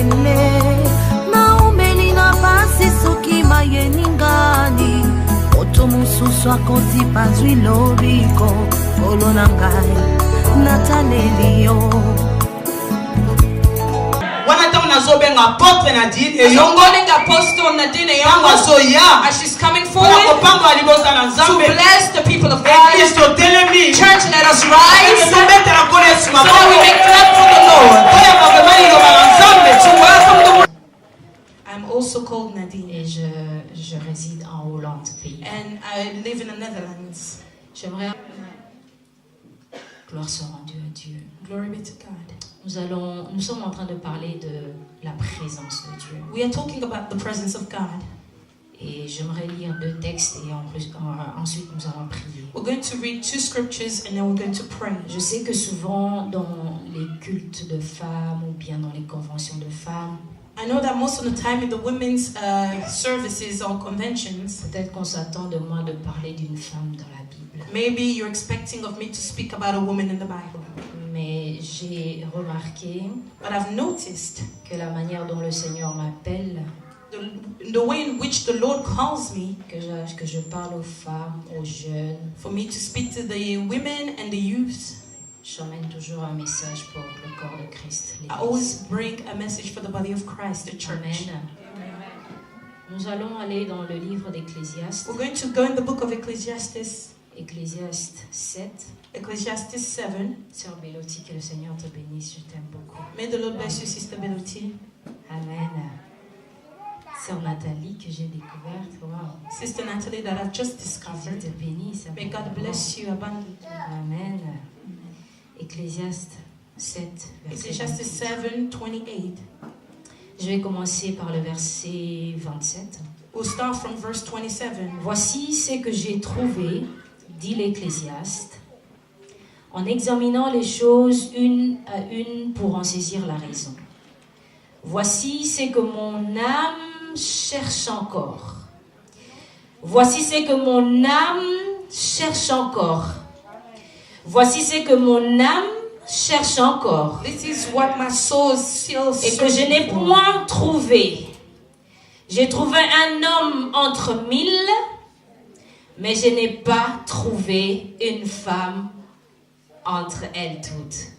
mabele na umeni na basi soki mayeningani moto mosusu akoti pazwi lobiko kolo na ngai natalelio Apôtre Nadine et Apostle Nadine et as she's coming forward to bless the people of God. Church, let us rise so we may clap for the Lord. To welcome the Lord. I'm also called Nadine. Et je réside en Hollande, pays. And I live in the Netherlands. J'aimerais... Gloire soit rendue à Dieu. Glory be to God. Nous sommes en train de parler de la présence de Dieu. We are talking about the presence of God. Et j'aimerais lire 2 textes et ensuite nous allons prier. We're going to read 2 scriptures and then we're going to pray. Je sais que souvent dans les cultes de femmes ou bien dans les conventions de femmes, I know that most of the time in the women's services or conventions, peut-être qu'on s'attend de moi de parler d'une femme dans la Bible. Maybe you're expecting of me to speak about a woman in the Bible. Mais j'ai remarqué But I've noticed que la manière dont le Seigneur m'appelle, the way in which the Lord calls me, que je parle aux femmes, aux jeunes, for me to speak to the women and the youth, j'emmène toujours un message pour le corps de Christ. I always bring a message for the body of Christ, the church. Amen. Nous allons aller dans le livre d'Ecclésiaste. We're going to go in the book of Ecclesiastes. Ecclésiaste 7. Ecclesiastes 7. Sœur Belotti, que le Seigneur te bénisse, je t'aime beaucoup. May the Lord bless you, Sister Belotti. Amen. Sœur Nathalie, que j'ai découverte. Wow. Sister Natalie, that I've just discovered. Te bénisse. May God bless you abundantly. Amen. Ecclésiaste 7, verset Ecclesiastes 7, 28. Je vais commencer par le verset 27. We'll start from verse 27. Voici ce que j'ai trouvé, dit l'Ecclésiaste, en examinant les choses une à une pour en saisir la raison. Voici ce que mon âme cherche encore. Voici ce que mon âme cherche encore. Voici ce que mon âme cherche encore. This is what my soul still searching for. Et que je n'ai point trouvé. J'ai trouvé un homme entre 1000, mais je n'ai pas trouvé une femme entre elles toutes.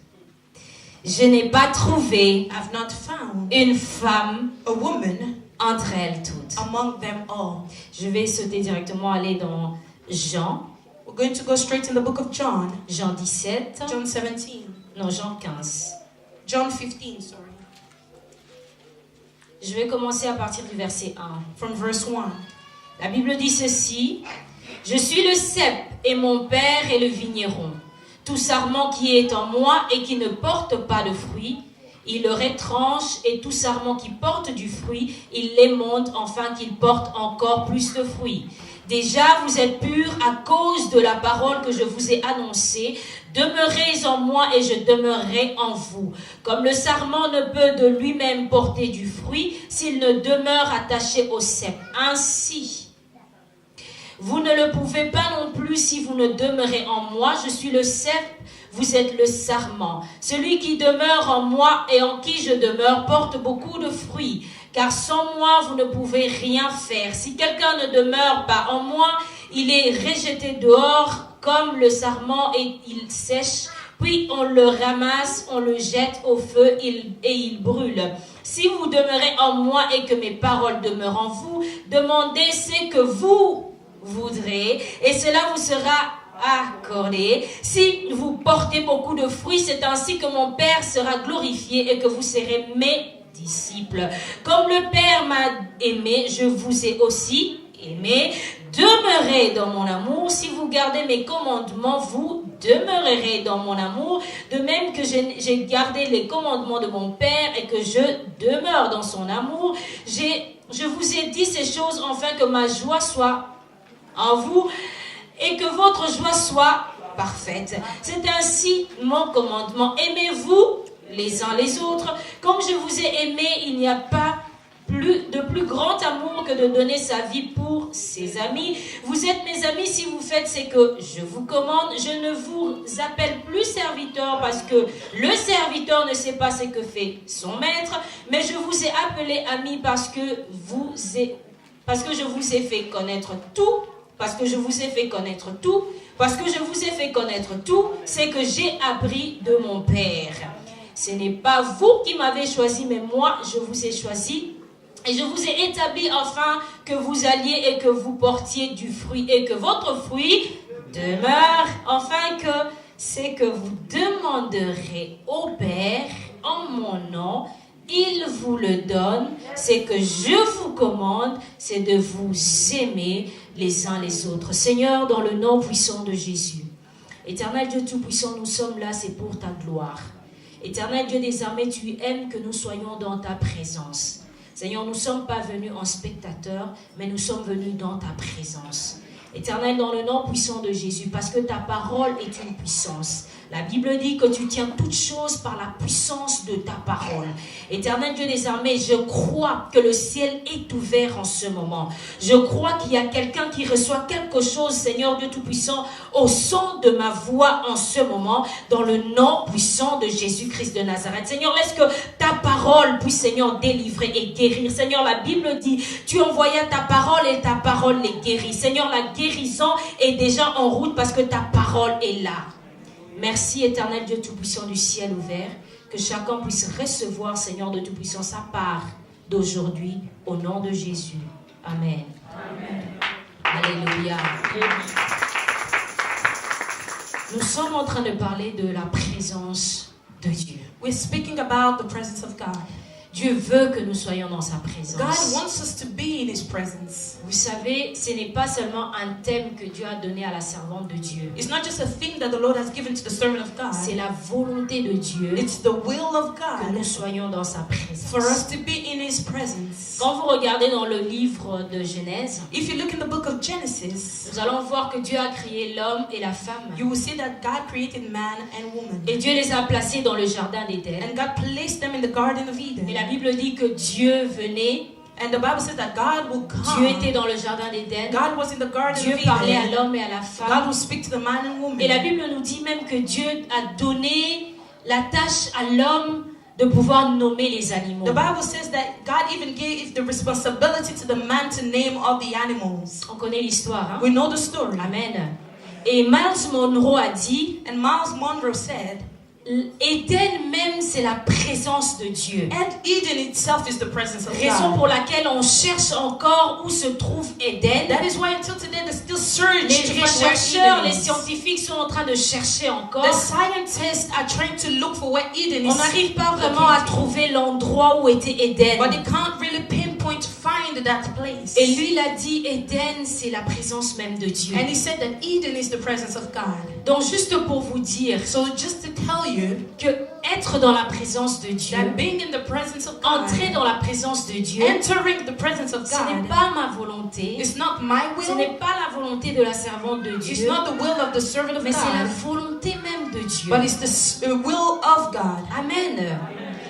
Je n'ai pas trouvé I've not found une femme a woman entre elles toutes. among them all. Je vais sauter directement, aller dans Jean. We're going to go straight in the book of John. Jean 17. John 17. Non, Jean 15. John 15, sorry. Je vais commencer à partir du verset 1. From verse 1. La Bible dit ceci. Je suis le cep et mon père est le vigneron. Tout sarment qui est en moi et qui ne porte pas de fruit, il le retranche, et tout sarment qui porte du fruit, il l'émonte afin qu'il porte encore plus de fruits. Déjà, vous êtes purs à cause de la parole que je vous ai annoncée. Demeurez en moi et je demeurerai en vous. Comme le sarment ne peut de lui-même porter du fruit s'il ne demeure attaché au cep. Ainsi, vous ne le pouvez pas non plus si vous ne demeurez en moi. Je suis le cep, vous êtes le sarment. Celui qui demeure en moi et en qui je demeure porte beaucoup de fruits. Car sans moi, vous ne pouvez rien faire. Si quelqu'un ne demeure pas en moi, il est rejeté dehors comme le sarment et il sèche. Puis on le ramasse, on le jette au feu et il brûle. Si vous demeurez en moi et que mes paroles demeurent en vous, demandez ce que vous voudrez et cela vous sera accordé. Si vous portez beaucoup de fruits, c'est ainsi que mon Père sera glorifié et que vous serez mes disciples. Comme le Père m'a aimé, je vous ai aussi aimé. Demeurez dans mon amour. Si vous gardez mes commandements, vous demeurerez dans mon amour. De même que j'ai gardé les commandements de mon Père et que je demeure dans son amour. Je vous ai dit ces choses afin que ma joie soit en vous et que votre joie soit parfaite. C'est ainsi mon commandement. Aimez-vous les uns les autres. Comme je vous ai aimé, il n'y a pas de plus grand amour que de donner sa vie pour ses amis. Vous êtes mes amis si vous faites ce que je vous commande. Je ne vous appelle plus serviteur parce que le serviteur ne sait pas ce que fait son maître, mais je vous ai appelé amis parce que je vous ai fait connaître tout, c'est que j'ai appris de mon Père. Ce n'est pas vous qui m'avez choisi, mais moi je vous ai choisi. Et je vous ai établi afin que vous alliez et que vous portiez du fruit et que votre fruit demeure, afin que c'est que vous demanderez au Père en mon nom, il vous le donne. C'est que je vous commande, c'est de vous aimer les uns les autres. Seigneur, dans le nom puissant de Jésus, Éternel Dieu Tout-Puissant, nous sommes là, c'est pour ta gloire. Éternel Dieu des armées, tu aimes que nous soyons dans ta présence. Seigneur, nous ne sommes pas venus en spectateurs, mais nous sommes venus dans ta présence. Éternel, dans le nom puissant de Jésus, parce que ta parole est une puissance. La Bible dit que tu tiens toutes choses par la puissance de ta parole. Éternel Dieu des armées, je crois que le ciel est ouvert en ce moment. Je crois qu'il y a quelqu'un qui reçoit quelque chose, Seigneur Dieu Tout-Puissant, au son de ma voix en ce moment, dans le nom puissant de Jésus-Christ de Nazareth. Seigneur, laisse que ta parole puisse, Seigneur, délivrer et guérir. Seigneur, la Bible dit, tu envoyas ta parole et ta parole les guérit. Seigneur, la guérison est déjà en route parce que ta parole est là. Merci, éternel Dieu Tout-Puissant du ciel ouvert, que chacun puisse recevoir, Seigneur de Tout-Puissant, sa part d'aujourd'hui, au nom de Jésus. Amen. Amen. Alléluia. Nous sommes en train de parler de la présence de Dieu. We're speaking about the presence of God. Dieu veut que nous soyons dans sa présence. God wants us to be in His presence. Vous savez, ce n'est pas seulement un thème que Dieu a donné à la servante de Dieu. It's not just a thing that the Lord has given to the servant of God. C'est la volonté de Dieu. It's the will of que God nous soyons dans sa présence. for us to be in His presence. Quand vous regardez dans le livre de Genèse, If you look in the book of Genesis, nous allons voir que Dieu a créé l'homme et la femme. you will see that God created man and woman. Et Dieu les a placés dans le jardin d'Éden. And God placed them in the Garden of Et Eden. la Bible dit que Dieu venait. And the Bible says that God will Dieu come. était dans le jardin d'Éden. God was in the Garden Dieu of parlait à Eden. l'homme et à la God femme. will speak to the man and woman. Et la Bible nous dit même que Dieu a donné la tâche à l'homme de pouvoir nommer les animaux. The Bible says that God even gave the responsibility to the man to name all the animals. On connaît l'histoire, hein? We know the story. Amen. Et Miles Monroe a dit, And Miles Monroe said, Éden même, c'est la présence de Dieu. and Eden itself is the presence of Raison God. pour laquelle on cherche encore où se trouve Éden. That is why until today they still search Les to find where chercheurs, Eden les is. scientifiques sont en train de chercher encore. The scientists are trying to look for where Eden is. On n'arrive pas vraiment à trouver l'endroit où était Éden. But they can't really pinpoint to find that place. Et lui, il a dit, Éden, c'est la présence même de Dieu. And he said that Eden is the presence of God. Donc, juste pour vous dire So just to tell you que être dans la présence de Dieu, that being in the presence of God, entrer dans la présence de Dieu, entering the presence of ce n'est God, pas ma volonté, it's not my ce will, n'est pas la volonté de la servante de it's Dieu, not the will of the servant of mais c'est la God, volonté même de Dieu. but it's the will of God. Amen.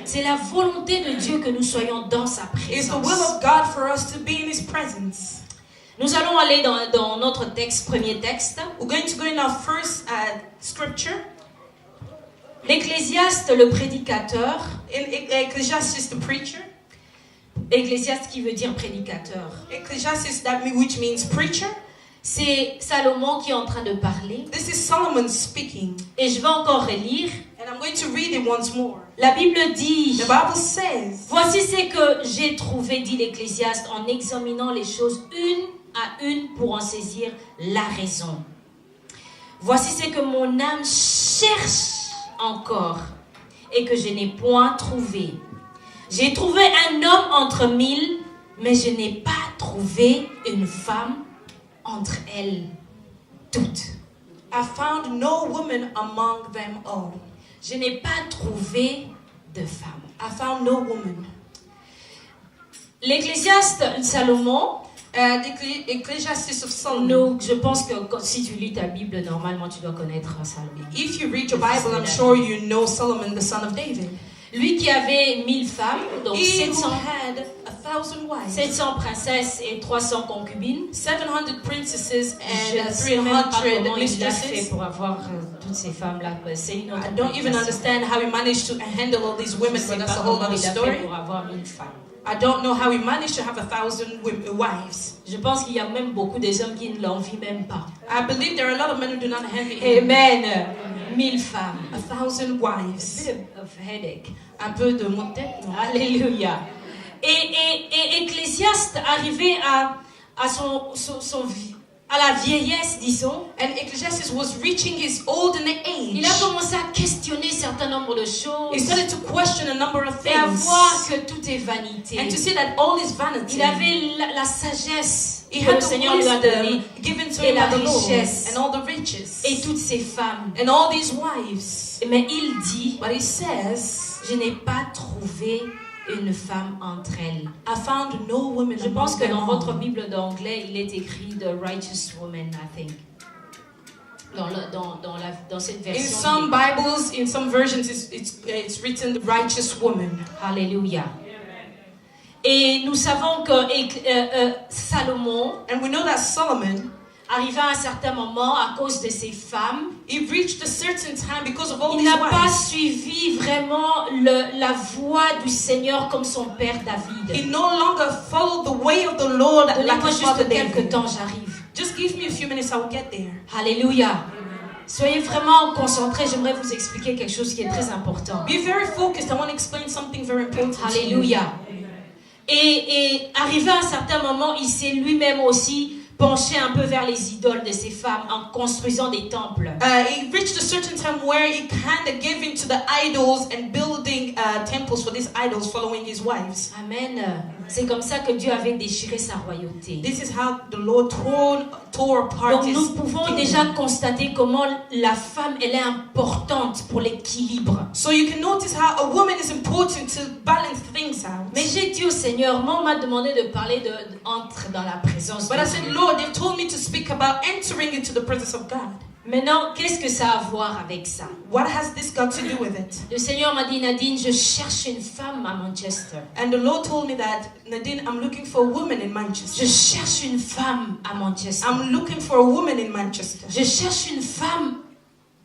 C'est la volonté de Dieu que nous soyons dans sa It's the will présence. of God for us to be in His presence. Nous allons aller dans notre texte, premier texte. We're going to go in our first scripture L'Ecclésiaste, le prédicateur. in Ecclesiastes, the preacher. Ecclésiaste qui veut dire prédicateur. Ecclesiastes, which means preacher. C'est Salomon qui est en train de parler. This is Solomon speaking, Et je vais encore relire. and I'm going to read it once more. La Bible dit, The Bible says, voici ce que j'ai trouvé, dit l'Ecclésiaste, en examinant les choses une à une pour en saisir la raison. Voici ce que mon âme cherche encore et que je n'ai point trouvé. J'ai trouvé un homme entre mille, mais je n'ai pas trouvé une femme entre elles toutes. I found no woman among them all. Je n'ai pas trouvé de femme. I found no woman. L'Ecclésiaste Salomon, The Ecclesiastes of Solomon. je pense que si tu lis ta Bible, normalement tu dois connaître Salomon. If you read your Bible, I'm sure you know Solomon, the son of David. Lui qui avait 1000 femmes, donc He who 700 had 1,000 wives, 700 princesses et 300 concubines. 700 princesses Je and ne sais même pas 300 comment il a fait mistresses. pour avoir toutes ces femmes-là. C'est une autre I don't even conversation. understand how he managed to handle all these Je women, ne sais but that's pas a whole comment other il a fait story. pour avoir 1000 femmes. I don't know how he managed to have 1,000 wives. Je pense qu'il y a même beaucoup des hommes qui ne l'envient même pas. I believe there are a lot of men who do not envy him. Amen. 1000 femmes. 1,000 wives. Bit of headache. Un peu de maux de tête. Non? Alléluia. Et Ecclésiaste arrivé à la vieillesse, disons, And Ecclesiastes was reaching his olden age. il a commencé à questionner un certain nombre de choses He started to question a number of et à things. voir que tout est vanité. And to see that all is vanity. Il avait la sagesse He que had le the Seigneur lui a donnée wisdom given to et him la by the Lord. richesse And all the riches. et toutes ces femmes. And all these wives. Mais il dit, But he says, je n'ai pas trouvé une femme entre elles. I found no woman Je pense among que them dans all. votre Bible d'anglais, il est écrit The Righteous Woman, I think. Dans cette In version. some Bibles, in some versions, it's written the righteous woman. Alléluia. Et nous savons que Salomon, And we know that Solomon, arrivé à un certain moment, à cause de ses femmes, he reached a certain time because of all il these n'a pas wives. suivi vraiment la voie du Seigneur comme son père David. He no longer followed the way of the Lord like Donnez-moi his father juste quelques David. temps, j'arrive. Just give me a few minutes, I will get there. Alléluia. Soyez vraiment concentrés, j'aimerais vous expliquer quelque chose qui est très important. Be very focused. I want to explain something very important. to you. Alléluia. Et arrivé à un certain moment, il s'est lui-même aussi penché un peu vers les idoles de ces femmes en construisant des temples. He reached a certain time where he kind of gave into the idols and building temples for these idols, following his wives. Amen. C'est comme ça que Dieu avait déchiré sa royauté. This is how the Lord tore apart Donc his nous pouvons kingdom. déjà constater comment la femme elle est importante pour l'équilibre. So you can notice how a woman is important to balance things out. Mais j'ai dit au Seigneur, moi on m'a demandé de parler entre dans la présence But de I said, Dieu. Lord, they've told me to speak about entering into the presence of God. Maintenant, qu'est-ce que ça a à voir avec ça? What has this got to do with it? Le Seigneur m'a dit, Nadine, je cherche une femme à Manchester. And the Lord told me that, Nadine, I'm looking for a woman in Manchester. Je cherche une femme à Manchester. I'm looking for a woman in Manchester. Je cherche une femme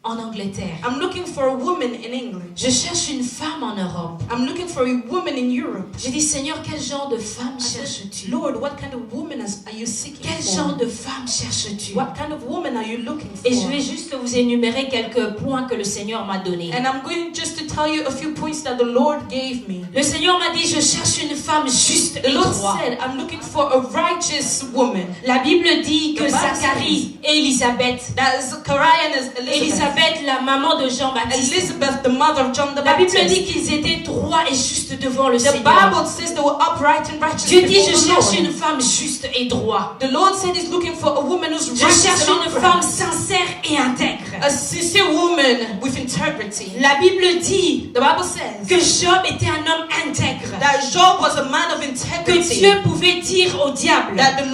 en Angleterre. I'm looking for a woman in England. Je cherche une femme en Europe. I'm looking for a woman in Europe. J'ai dit, Seigneur, quel genre de femme I said, cherches-tu? Lord, what kind of woman are you seeking Quel for? genre de femme cherches-tu? What kind of woman are you looking for? Et je vais juste vous énumérer quelques points que le Seigneur m'a donnés. And I'm going just to tell you a few points that the Lord gave me. Le Seigneur m'a dit, je cherche une femme juste The et Lord droite. said, I'm looking for a righteous woman. La Bible dit que The Bible Zacharie et Élisabeth, That is Zechariah and Elizabeth. Élisabeth, la maman de Jean-Baptiste, Elizabeth, the mother of John the la Bible Baptist. dit qu'ils étaient droits et justes devant le The Seigneur. Bible says they were upright and righteous Dieu dit, before je the cherche Lord. une femme juste et droite. The Lord said He's looking for a woman who's Je righteous cherche and une upright. femme sincère et intègre. A sincere woman with integrity. La Bible dit The Bible says que Job était un homme intègre. that Job was a man of Que integrity. Dieu pouvait dire au diable, That the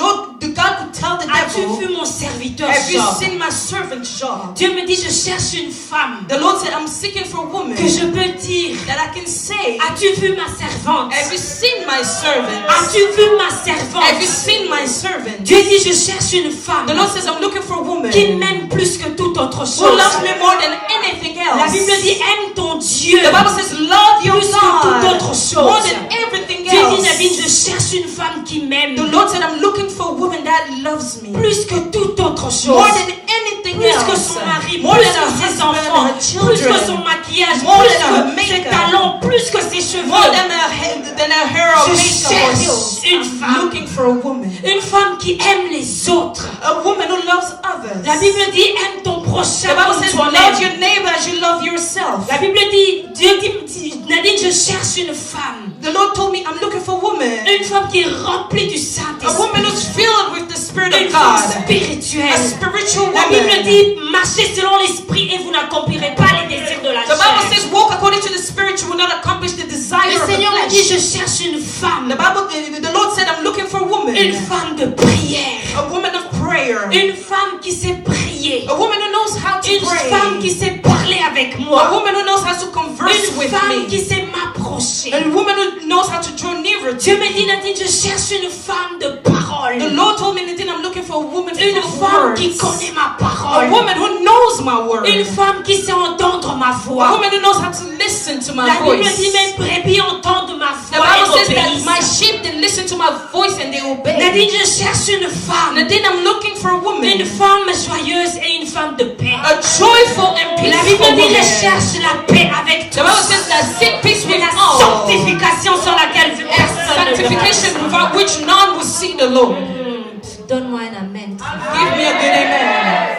God could tell the as-tu devil, vu mon serviteur have you Job? seen my servant Job? Dieu me dit, je cherche une femme The Lord said, I'm seeking for a woman que je peux dire, that I can say, as-tu vu ma servante? have you seen my servant? As-tu vu ma Have you servante? seen my servant? Dieu dit, je cherche une femme The Lord says, I'm looking for a woman qui m'aime plus que toute autre who chose. loves me more than anything La else. Bible dit, aime ton Dieu The Bible says, love your plus que toute God autre chose. more than everything Dieu dit, Nadine, je else. cherche une femme qui m'aime The Lord said, I'm looking for a woman that loves me plus que toute autre chose. more than anything Plus que else. son mari, More plus than her que ses husband and enfants, her plus que son children. maquillage, More plus than her que ses makeup. talons, plus que ses cheveux. More than her hair or Je makeup or cherche heels. une I'm femme. looking for a woman. Une femme qui aime les autres. A woman who loves others. La Bible dit, aime ton prochain The Bible comme says, toi-même. love your neighbor as you love yourself. La Bible dit, Dieu dit, Nadine, je cherche une femme. The Lord told me, I'm looking for a woman. Une femme qui est remplie du A Saint-Esprit. woman who's filled with the Spirit Une of femme God. spirituelle. A spiritual La Bible woman. dit, marchez selon l'Esprit et vous n'accomplirez pas les désirs de la The Bible chair. says, walk according to the Spirit, you will not accomplish the desire Le of the Seigneur m'a dit, flesh. je cherche une femme. The Lord said, I'm looking for a woman. Une femme de prière. A woman of prayer. Une femme qui sait prier. A woman who knows how to Une pray. femme qui sait parler avec A moi. woman who knows how to converse Une with femme me. qui sait m'apprendre m'approcher. A woman who knows how to draw nearer to Dieu me me. dit, Nadine, je cherche une femme de parole. The Lord told me, Nadine, I'm looking for a woman Une full of femme qui words. connaît ma A parole. woman who knows my word. Une femme qui sait entendre ma A voix. woman who knows how to listen to my La Bible voice. dit, mes brebis entendent ma The voix Bible says et that obéissent. my sheep, they listen to my voice and they obey. Nadine, je cherche une femme. Nadine, I'm looking for a Une woman. femme joyeuse et une femme de paix. A joyful and La peaceful Bible dit, je woman. cherche la paix avec The tous. Bible says that seek peace Et with la all. sanctification sans laquelle And personne ne sanctification le without which none will see the Lord. Donne-moi un amen. Give me a good amen.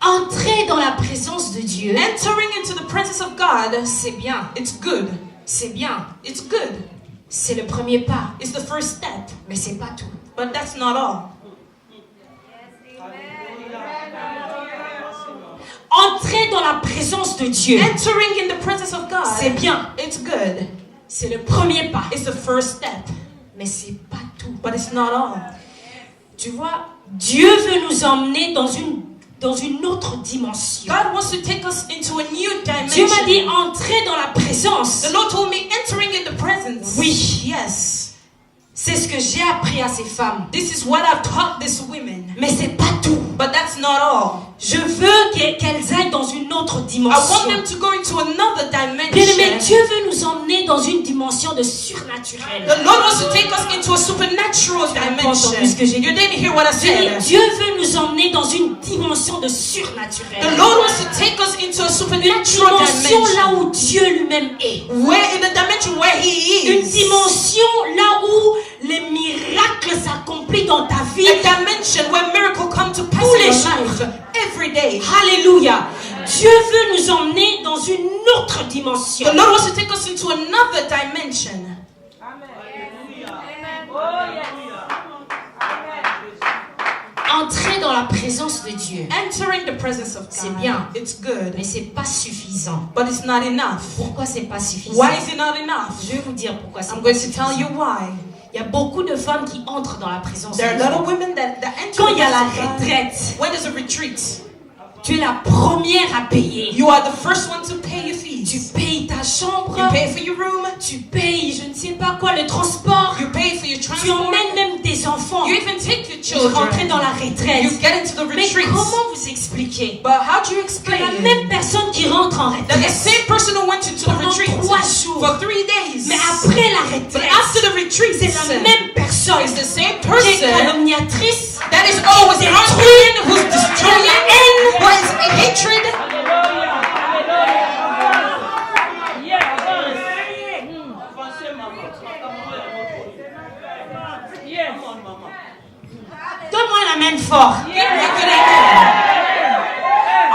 Entrer dans la présence de Dieu, Entering into the presence of God, c'est bien. it's good. C'est bien. It's good. C'est le premier pas. It's the first step. Mais c'est pas tout. But that's not all. Entrer dans la présence de Dieu, Entering in the presence of God, c'est bien. it's good. C'est le premier pas. It's the first step. Mais c'est pas tout. But it's not all. Tu vois, Dieu veut nous emmener dans une autre dimension. God wants to take us into a new Dieu m'a dit dimension. entrer dans la présence. The Lord told me entering in the presence. Oui. Yes. C'est ce que j'ai appris à ces femmes. This is what I've taught these women. Mais c'est pas tout. But that's not all. Je veux qu'elles aillent dans une autre I want dimension. them to go into another Bien-aimé, dimension. Dieu veut nous emmener dans une dimension de surnaturel. The Lord wants to take us into a supernatural entendu ce que j'ai dimension. dit. You didn't hear what I said. Dieu veut nous emmener dans une dimension de surnaturel. The Lord wants to take us into a Une supernatural dimension là dimension. où Dieu lui-même est. Where in the dimension where He Une is. dimension là où les miracles s'accomplissent dans ta vie. A dimension where miracles come to pass Tous in les your jours. life. Every day. Alléluia. Dieu veut nous emmener dans une autre dimension. The Lord wants to take us into another dimension. Entrer dans la présence de Dieu, Entering the presence of c'est God. bien, It's good. mais c'est pas suffisant. But it's not enough. Pourquoi c'est pas suffisant? Why is it not enough? Je vais vous dire pourquoi c'est I'm pas going to tell you suffisant. why. Il y a beaucoup de femmes qui entrent dans la présence de There are a lot Dieu. of women that enter Quand the il y a la presence of God. retraite, When there's a retreat, tu es la première à payer. you are the first one to pay your fees. Tu payes ta chambre, You pay for your room. tu payes je ne sais pas quoi, le transport. You pay for your Tu transport. emmènes même tes enfants. You even take your Pour rentrer children. dans la retraite. You get into the Mais retreat. comment vous expliquez But how do you que explain la même personne qui rentre en that the retraite, same person who went into the Pendant retreat 3 jours. for 3 days, mais après la but retraite, after the retreat, c'est la même personne it's the same qui est person calomniatrice, that is always qui arguing, who's qui a destroying, la haine. who has hatred. Donne-moi un amen fort. Give me a good amen.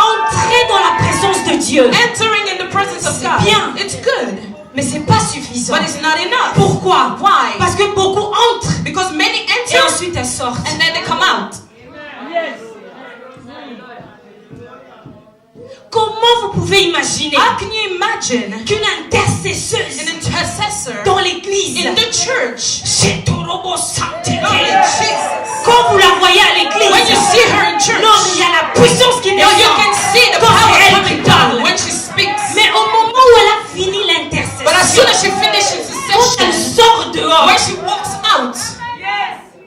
Entrer dans la présence de Dieu, Entering in the presence of C'est God, bien. it's good, mais c'est pas suffisant. but it's not enough. Pourquoi? Why? Parce que beaucoup entrent Because many et enter ensuite elles sortent. and then they come out. Comment vous pouvez imaginer How can you imagine qu'une intercesseuse an intercessor dans l'église, in the church? chez Torobo Santé, Lord Jesus. quand vous la voyez à l'église, When you see her in church, non, mais il y a la puissance qui you can descend. see the Quand power c'est elle coming qui parle. down when she speaks. Mais au moment où elle a fini But as soon l'intercession, as she finishes the quand elle session, sort dehors, when she walks out,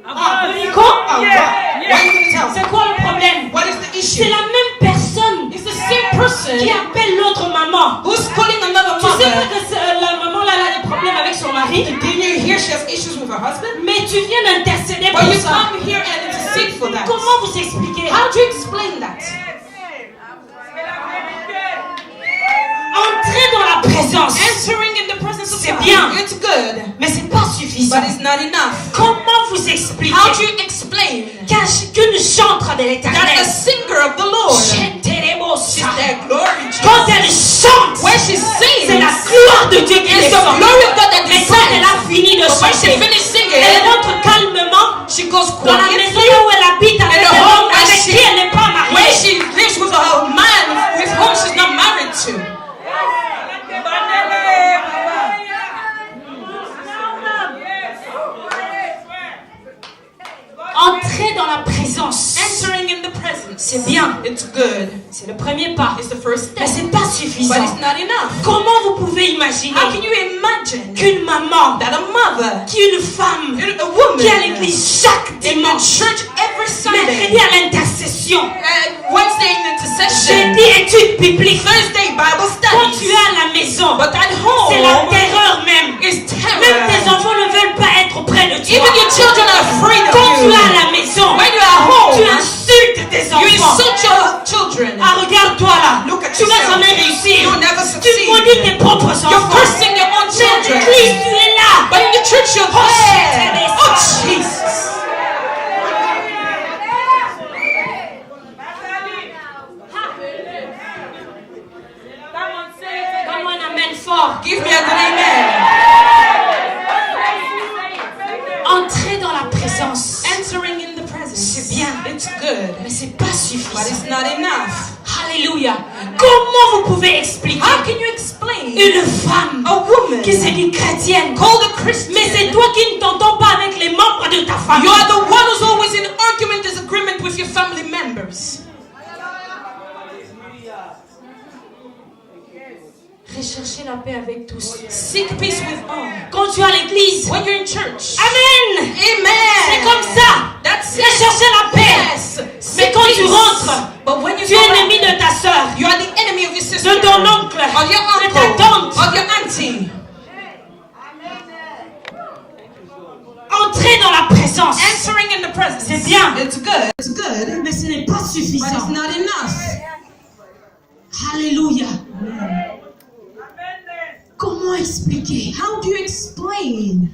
Nico, what are you going to tell? c'est quoi le problème? What is the C'est issue? la même personne It's the same person qui appelle l'autre maman. who's calling another Tu sais pas mother. que la maman là, elle a des problèmes avec son mari, Did you hear she has issues with her husband? mais tu viens d'intercéder But pour you ça. come here and intercede for that. Comment vous expliquez? How do you explain that? Entrer dans la présence, Entering in the presence of C'est God, bien. it's good, mais c'est pas suffisant. but it's not enough. Comment vous expliquez How do you explain qu'une chantre de that a l'Éternel, singer of the Lord, she's their glory, quand Jesus. elle chante, When she c'est sings, la gloire de Dieu qui it's the descend. glory of God that Et quand elle descends. a fini de But when she chanter, finishes elle singing, rentre calmement she goes dans la maison quietly où elle habite avec in the un home homme where avec she- qui elle n'est pas where mariée. she lives with a man with whom she's not married to. Entrer dans la présence, Entering in the presence, C'est bien. It's good. C'est le premier pas. It's the first step. Mais c'est pas suffisant. But it's not enough. Comment vous pouvez imaginer How can you imagine qu'une maman, that a mother, qu'une femme, a woman, qui est à l'église chaque in the dimanche, church every Sunday, mercredi à l'intercession, Wednesday in intercession, jeudi étude biblique, Thursday Bible quand tu studies, es à la maison, but at home, c'est la terreur même. is terror. Même tes enfants ne veulent pas être près de toi. Even your children are afraid of Quand tu you. es à la maison, When you are home, tu insultes tes you enfants. insult your children. Ah, regarde-toi là. Look at Tu vas yourself. jamais réussir. You'll never Tu succeed. maudis tes propres enfants. You're cursing your own Mais à children. l'église, tu es là. But in the church, you're there. Oh, Oh, Jesus. Donne-moi un amen fort. Give me a good amen. Entrer dans la présence. Entering in the presence. C'est bien. It's good. Mais c'est pas But suffisant. it's not enough. Alléluia. Comment vous pouvez expliquer How can you explain une femme a woman qui se dit chrétienne, called a Christian? mais c'est toi qui ne t'entends pas avec les membres de ta famille? You are the one who's always in argument, disagreement with your family members. Recherchez la paix avec tous. Seek peace with all. Quand tu es à l'église, When you're in church. Amen. Amen. C'est comme ça. That's it. Recherchez la paix. Yes. Mais quand tu rentres, but when you tu es ennemi de ta sœur, you are the enemy of your sister, de ton oncle, of your de uncle, ta tante. of your auntie. Entrez dans la présence. Entering in the presence. C'est bien. It's good. It's good. Mais ce n'est pas But suffisant. it's not enough. Alléluia. Comment expliquer How do you explain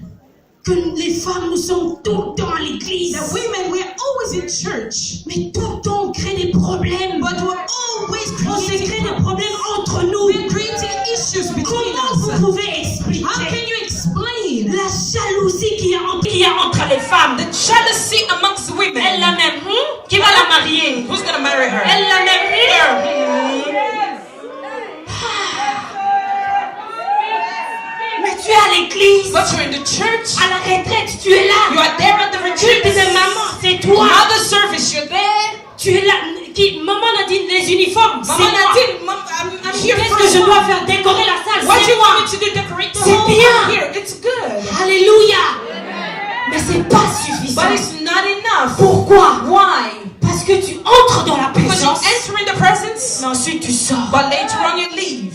que les femmes, nous sommes tout le temps à l'église, that women, we're always in church, mais tout le temps on crée des problèmes? but we're always On se crée creating des problèmes entre nous. We're creating issues between Comment us. vous pouvez expliquer How can you explain la jalousie qu'il y a entre les femmes? the jealousy amongst the women? Elle la même, qui va la marier? Who's gonna marry her? Elle la même, mais tu es à l'église, But you're in the church. à la retraite, tu es là. You are there at the Culte retreat. de maman, c'est toi. Mother service, you're there. Tu es là. Maman a dit les uniformes, c'est Mama moi. Nadine, I'm here Qu'est-ce for que je you. dois faire? Décorer la salle, What c'est you moi. want me to do? Decorate the C'est home? bien. Here, it's good. Alléluia. Mais c'est pas suffisant. But it's not enough. Pourquoi? Why? Parce que tu entres dans la Because you présence, enter in the presence, mais ensuite tu sors. but later on you leave.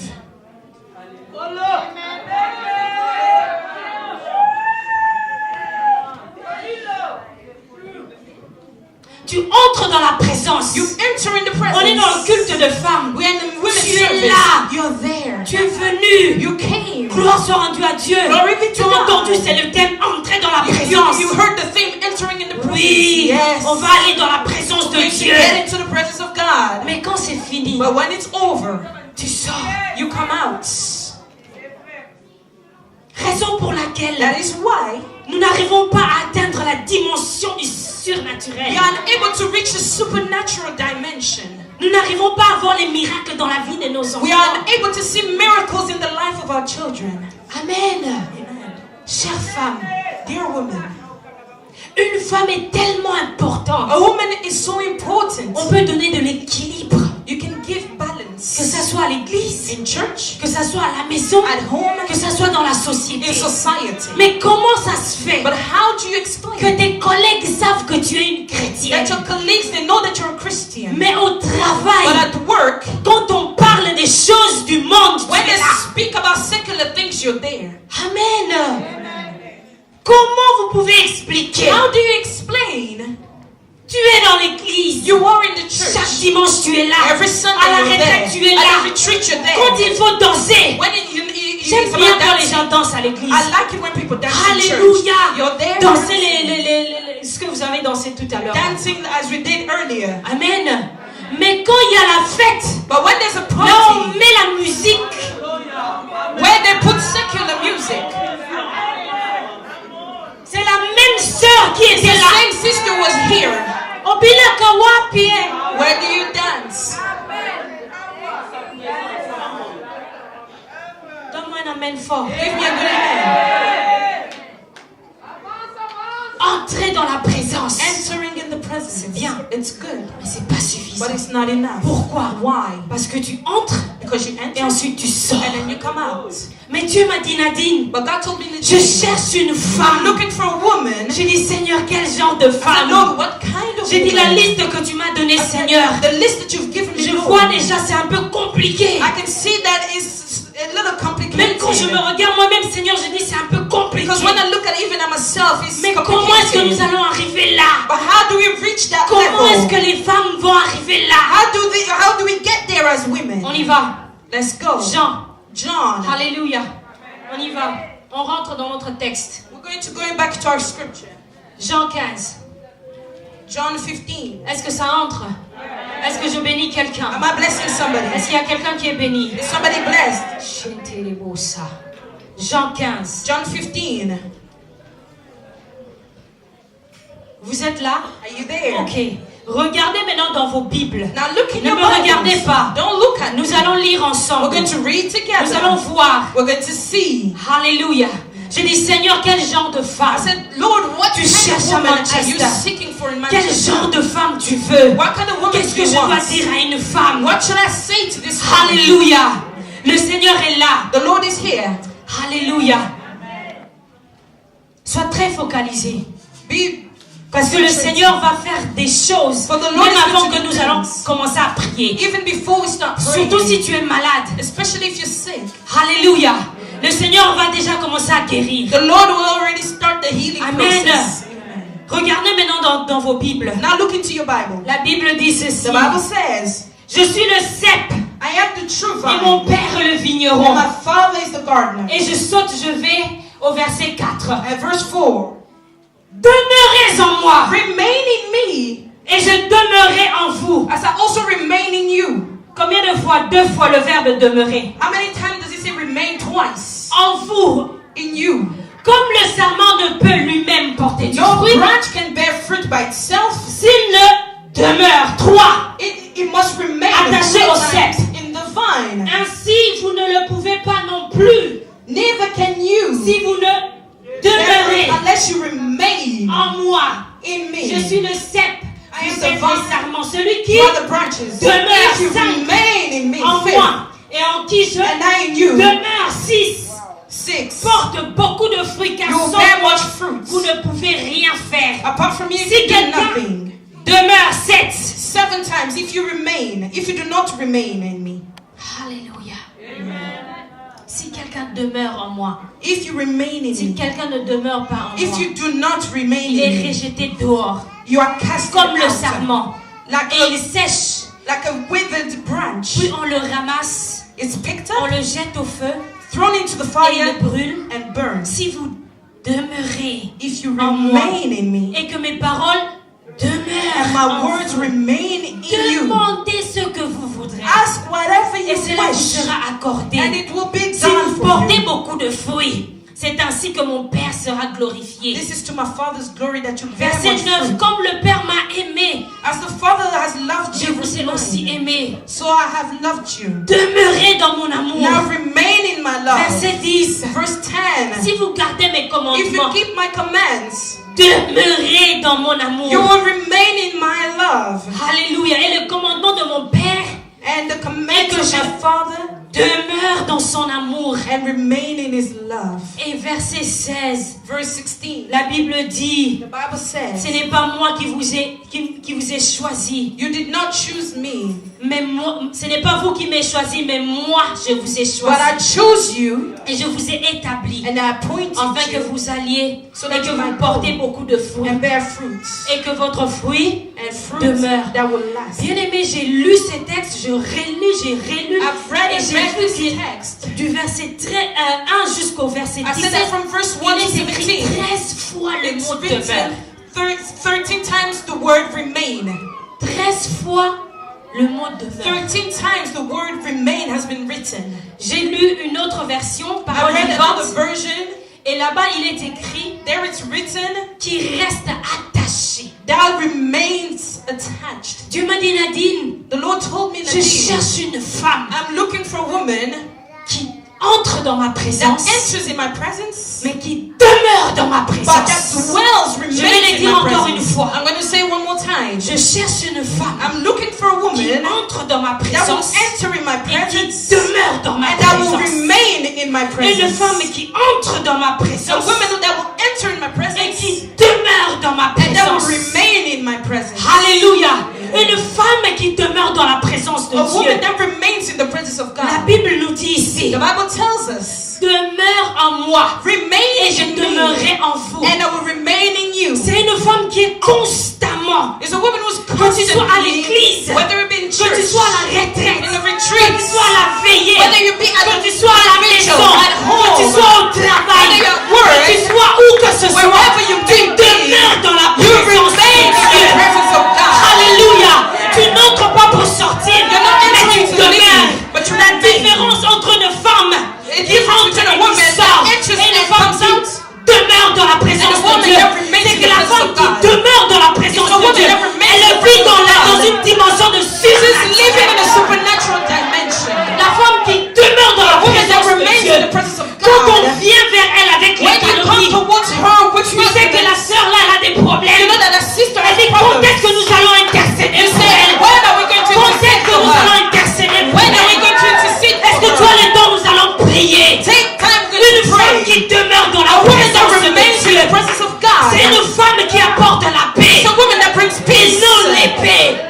Tu entres dans la présence. You enter in the presence. On est dans le culte de femmes. We're in the women's Tu es service. là. You're there. Tu es venu. You came. Gloire soit rendue à Dieu. Glory be Tu to as God. entendu, c'est le thème entrer dans la You présence. heard the theme, entering in the presence. Oui, Yes. on va aller dans la présence de We should Dieu. get into the presence of God. Mais quand c'est fini, But when it's over, tu sors. you come out. Raison pour laquelle That is why nous n'arrivons pas à atteindre la dimension du surnaturel. we are unable to reach the supernatural dimension. Nous n'arrivons pas à voir les miracles dans la vie de nos enfants. We are unable to see miracles in the life of our children. Amen. Amen. Chère femme, Dear woman, une femme est tellement importante. a woman is so important. On peut donner de l'équilibre. You can give Que balance ça soit à l'église, in church, que ça soit à la maison, at home, que ça soit dans la société. in society. Mais comment ça se fait But how do you que explain tes collègues savent que tu es une chrétienne, that your colleagues, they know that you're a Christian, mais au but travail, at work, quand on parle des choses du monde, tu when es they là. speak about secular things, you're there. Amen. Comment vous pouvez expliquer? How do you explain? Tu es dans l'église. You are in the church. Chaque dimanche, tu es là. Every Sunday À la you're retraite, there. tu es At là. the retreat, you're there. Quand il faut danser, When j'aime it's bien about quand les dancing, gens dansent à l'église. I like it when people dance in church. Alléluia. You're there. Dansez ce que vous avez dansé tout à l'heure. Dancing as we did earlier. Amen. Mais quand il y a la fête, But when there's a là on party met la musique. where they put secular music, C'est la même sœur qui the était là. same sister was here. Obilaka wapi? Where do you dance? Donne-moi un amen fort. Give me a good amen. Entrez dans la présence. Entering in the presence. C'est bien. It's good. Mais c'est pas suffisant. But it's not enough. Pourquoi? Why? Parce que tu entres Because you enter et ensuite tu sors. and then you come out. Mais Dieu m'a dit, Nadine, But God told me that je cherche une I'm femme. looking for a woman. J'ai dit, Seigneur, quel genre de I said, femme? Lord, what kind of J'ai dit, la woman? liste que tu m'as donnée, I said, Seigneur. the list that you've given me, Je Lord, vois déjà, c'est un peu compliqué. I can see that it's a little complicated. Même quand je me regarde moi-même, Seigneur, je dis, c'est un peu compliqué. Because when I look at even at myself, it's Mais comment est-ce que nous complicated. allons arriver là? But how do we reach that Comment est-ce que level? les femmes vont arriver là? How do we get there as women? On y va. Let's go. John. Alléluia. On y va. On rentre dans notre texte. We're going back to our scripture. Jean 15. John 15. Est-ce que ça entre? Est-ce que je bénis quelqu'un? Am I blessing somebody? Est-ce qu'il y a quelqu'un qui est béni? Is somebody blessed? Jean 15. John 15. Vous êtes là? Are you there? Ok. Regardez maintenant dans vos Bibles. Now look in Ne your me regardez Bibles. pas. Don't look at Nous me. allons lire We're ensemble. going to read together. Nous allons voir. We're going to see. Alléluia. J'ai dit, Seigneur, quel genre de I femme? said, Lord, what Tu kind of cherches à woman are you Manchester. seeking for in Quel Manchester? genre de femme tu veux? What kind of woman Qu'est-ce do que you je dois want? dire à une femme? What should I say to this woman? Alléluia. Le Seigneur est là. The Lord is here. Alléluia. Sois très focalisé. Parce que le Seigneur va faire des choses For the Lord même is avant going to que do nous allons things. commencer à prier. Even before we start praying. Surtout si tu es malade. Especially if you're sick. Alléluia. Le Seigneur va déjà commencer à guérir. The Lord will already start the healing Amen. process. Regardez maintenant dans vos Bibles. Now look into your Bible. La Bible dit ceci. The Bible says, Je suis le cep I am the true et vine. mon père le And vigneron. my father is the gardener. Et je saute, je vais au verset 4. At verse 4. Demeurez en moi Remain in me et je demeurerai en vous. as I also remain in you. Combien de fois? 2 fois le verbe demeurer. How many times does he say remain twice? En vous. In you. Comme le sarment ne peut lui-même porter du No fruit, branch can bear fruit by itself. s'il ne demeure. 3. It must remain Attaché au cep. in the vine. Ainsi, vous ne le pouvez pas non plus. Neither can you Si vous ne demeurez unless you remain en moi. in me. Je suis le cep. I Du am the cep des vine. sarments. Celui qui You are the branches. demeure If you 5 remain in me, en faith, moi et en qui je and I in you, demeure 6. 6. Porte beaucoup de fruits car You sans bear moi, much fruit. vous ne pouvez rien faire. Apart from me, you Si can do quelqu'un nothing. demeure 7. 7 times. If you do not remain in me. Alléluia. Si quelqu'un demeure en moi, If you remain in si me. quelqu'un ne demeure pas en If moi, you do not remain il est in me, rejeté dehors, you are cast comme le out. sarment. Like Et il sèche. a withered branch. Puis on le ramasse, It's picked on up, le jette au feu thrown into the et il fire, le brûle. and burned. Si vous demeurez If you en moi remain in me, et que mes paroles and demeurent my en words vous, remain in you, demandez ce que vous voudrez ask whatever et you cela vous wish, sera accordé. and it will be Si done vous for portez you. beaucoup de fruits, c'est ainsi que mon Père sera glorifié. This is to my Father's glory that you bear Verset much 9. fruit. Comme le Père m'a aimé, As the Father has loved je you, vous ai aussi aimé. so I have loved you. Demeurez dans mon amour. Now remain in my love. Verset 10. Verse 10. Si vous gardez mes If you commandements, keep my commands, demeurez dans mon amour. you will remain in my love. Alléluia. Et le commandement de mon Père And the commands que of je- my Father, demeure dans son amour. and remain in his love. Et verset 16. Verse 16. La Bible dit, The Bible ce says, n'est pas moi qui vous ai choisi, you did not choose me, mais moi, ce n'est pas vous qui m'avez choisi, mais moi je vous ai but choisi I chose you et je vous ai établi and I appointed afin que you vous alliez So et that que you vous might portez go beaucoup de fruits and bear fruits, et que votre fruit and fruits demeure. that will last. Bien aimé, j'ai lu ces textes, j'ai relu I've read et and j'ai read vu this qu'il- text. du verset 1 jusqu'au verset I said 17. that from verse 1 Il to est écrit 17. 13 fois le It's mot demeure. written 13 times the word remain. 13 fois le mot demeure. 13 times the word remain has been written. J'ai lu une autre version, I parole read another vivante, version. et là-bas il est écrit There it's written, qui reste attaché. that remains attached. Dieu m'a dit, Nadine, The Lord told me je that cherche une femme I'm looking for a woman qui entre dans ma that présence, enters in my presence, mais qui demeure dans ma but that présence. dwells, Je vais le remains in dire my encore une presence. fois. I'm going to say it one more time. mind. Je cherche une femme I'm looking for a qui woman entre dans ma that will présence enter in my et qui presence demeure dans ma and that will présence. remain in my Une presence. femme qui entre dans ma A présence woman that will enter in my et presence qui demeure dans ma and that will présence. remain in my presence. Alléluia. Une femme qui demeure dans la présence de A woman Dieu. that remains in the presence of La God. Bible nous dit ici, The Bible tells us, demeure en moi remain et je in me demeurerai en vous. and I will remain in you. C'est une femme qui est constamment, It's a woman who's que tu sois à constantly, l'église, whether it be in que church, tu sois à la retraite, in a que retreat, tu sois à la veillée, whether you be at que tu the sois à la vigil, maison, at que tu home, sois au travail, whether you're at work, que tu sois où que ce soit, wherever you tu may be, demeures dans la you présence remain de in Dieu. the presence of God. Alléluia. Tu n'entres pas pour sortir, You're not mais entering tu to leave, demeures. but you La remain. différence entre une femme It qui is entre between a et woman qui that sort enters et une and femme comes qui out demeure dans la présence and a de woman Dieu. that remains C'est in que the la presence femme of qui God. demeure dans la présence It's a de woman Dieu, that remains in elle the vit presence of dans God. une dimension de She's living surnaturel. in a supernatural dimension. La femme qui demeure dans la A woman that présence de remains Dieu. in the presence of Quand on God. vient vers elle avec les When you come calories, towards her with tu sais que la sœur là elle a des you problèmes. know that the sister Elle has dit quand problems. est-ce que nous allons intercéder You pour say, elle? when are we going to Quand est-ce intercede que for nous allons her? intercéder pour When are we elle? going to intercede Est-ce que for toi her? le temps nous allons prier? Take time to Une femme pray. qui demeure dans la A woman that présence de remains in Dieu. the presence of God. C'est une femme qui apporte la paix It's a woman that brings et peace non l'épée.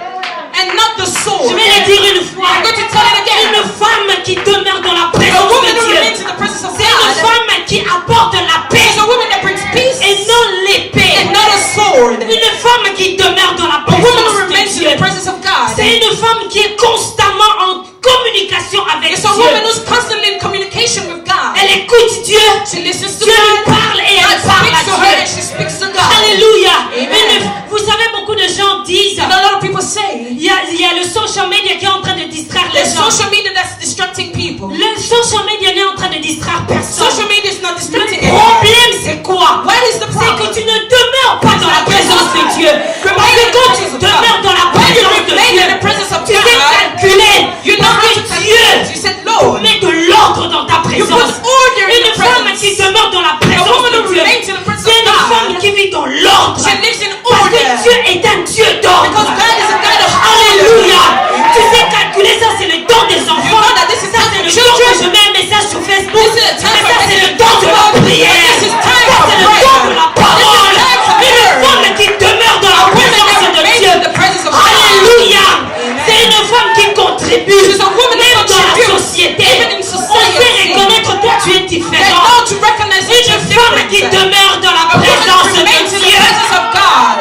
and not the sword. Je vais le dire une fois. I'm going to tell it again. Une femme qui demeure dans la A présence woman de who Dieu. remains in the presence of C'est une God femme qui apporte la paix is a woman that brings peace et non l'épée. and not a sword. Une femme qui demeure dans la A woman who présence de remains in Dieu. the presence of God. C'est une femme qui est constamment en communication avec It's a woman Dieu. who's constantly in communication with God. Elle écoute Dieu. She listens to Dieu lui God. parle et God elle parle speaks to à her and Dieu. she speaks to God. Alléluia. Amen. Vous savez, beaucoup de gens disent, You know, a lot of people say il y a le social media qui est en train de distraire les there's gens. social media that's distracting people. Le social media n'est en train de distraire personne. Social media is not Le distracting anyone. problème, c'est quoi? What is the C'est que problem? tu ne demeures pas dans la présence de Dieu. Parce que quand tu demeures dans la When you présence de remain Dieu, in the presence of tu sais God, calculer. you know how Parce to que calculate. Dieu You said, Lord, met de l'ordre dans ta you put présence. order in Une the femme presence. qui demeure dans la A présence woman de who Dieu, remains in the presence c'est of une femme God. qui vit dans l'ordre. She lives in Parce order. que Dieu est un Dieu d'ordre. Because God is a God of Alléluia. order. Tu sais calculer ça, c'est le temps des enfants. You know that this is Ça, time c'est for le children. temps que je mets un message sur Facebook. This is a time Mais for ça, c'est le message. temps de la prière. This is time Ça, for c'est le prayer. temps de la parole. This is time for Une prayer. femme qui demeure dans la A woman présence that de remains Dieu. in the presence of God. Alléluia. Amen. C'est une femme qui contribue. She's a woman that Même dans la contributes. société. Even in On society. sait reconnaître toi, tu es They différent. know to recognize that Une you're femme qui different. demeure dans la A woman présence who remains de in the Dieu. presence of God.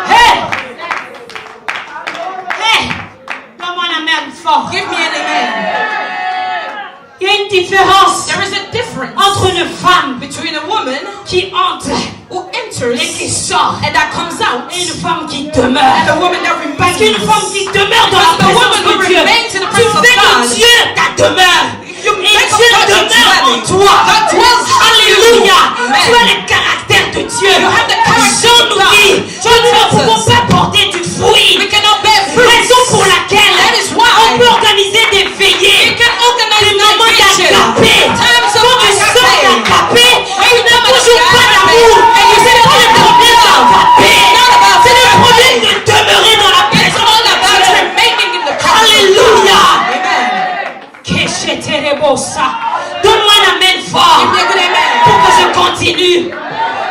Hey! Hey! Donne-moi la main fort. Give me an amen. Il y a une différence There is a difference entre une femme between a woman qui entre who enters et qui sort and that comes out et une femme qui and demeure. a woman that Parce remains. qu'une femme qui demeure dans la Because the présence woman who de Dieu, remains in the tu presence of fais de God, Dieu ta demeure. you Et make of Dieu God your demeure en dwelling. toi. God dwells in Alléluia. you. Amen. Tu as le caractère de Dieu. You have the character Jean of nous God. dit que nous ne tells pouvons us pas porter du fruit. we cannot bear fruit. Raison pour laquelle That is why on peut organiser des we veillées. can organize Des moments meditation. d'agapé. Times Quand of tu sors agape. d'agapé, When tu you n'as come out of toujours pas agape, d'amour. and you Ce say n'est pas le that problème you have d'agapé. It's not about C'est le agape. problème de demeurer dans la It's présence all de about Dieu. remaining in the presence of Alléluia. God. Amen. Kesheterebosa. Donne-moi la main fort Give me a good amen. pour que je continue.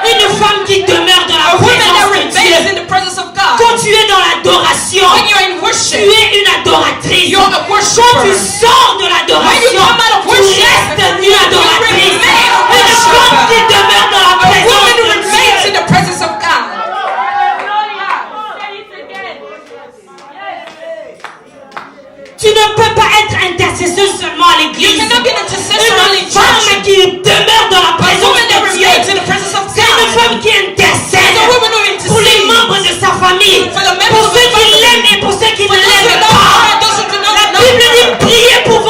Une femme qui demeure dans la A woman that présence de remains Dieu. in the presence of God. Quand tu es dans l'adoration, When you're in tu worship, es une adoratrice. you're a Quand tu worshiper. sors de l'adoration, When you come out of tu worship, restes une adoratrice. you remain a Une worshiper. femme qui demeure dans la A présence woman who de remains in Dieu. the presence of God. Tu ne peux pas être intercesseur seulement à You l'église. cannot be an intercessor only Une in femme church. qui demeure dans la A présence woman that de Dieu. remains in the presence of C'est une God. femme qui intercède It's a woman who pour les intercedes. membres de sa famille, For the members pour of ceux the qui family. l'aiment et pour ceux qui For ne those who l'aiment love her pas. and those who do not La love Bible her. dit priez pour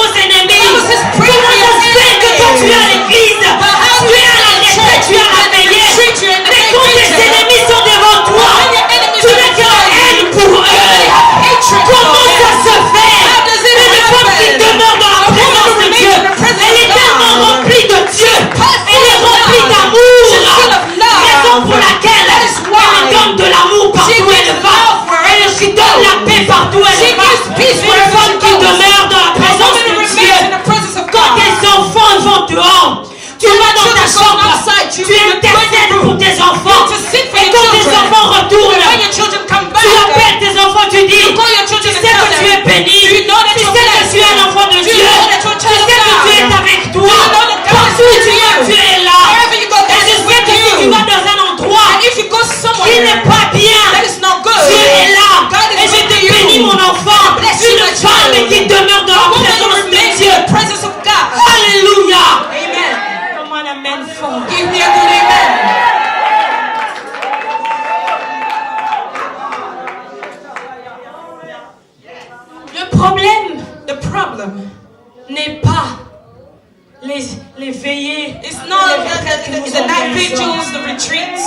vas dans ta chambre, tu intercèdes pour tes enfants. Et quand tes enfants retournent, tu appelles tes enfants, tu dis, tu sais que tu es béni, tu sais que tu es un enfant de Dieu, tu sais que tu es avec toi, partout où tu es là. Et je sais que si tu vas dans un endroit qui n'est pas bien, Dieu est là. Et je te bénis mon enfant, une femme qui demeure dans la présence de Dieu. Alléluia. Amen. Comment un amen fort. Give me a good amen. Le problème n'est pas les veillées, It's not the night vigils, the retreats.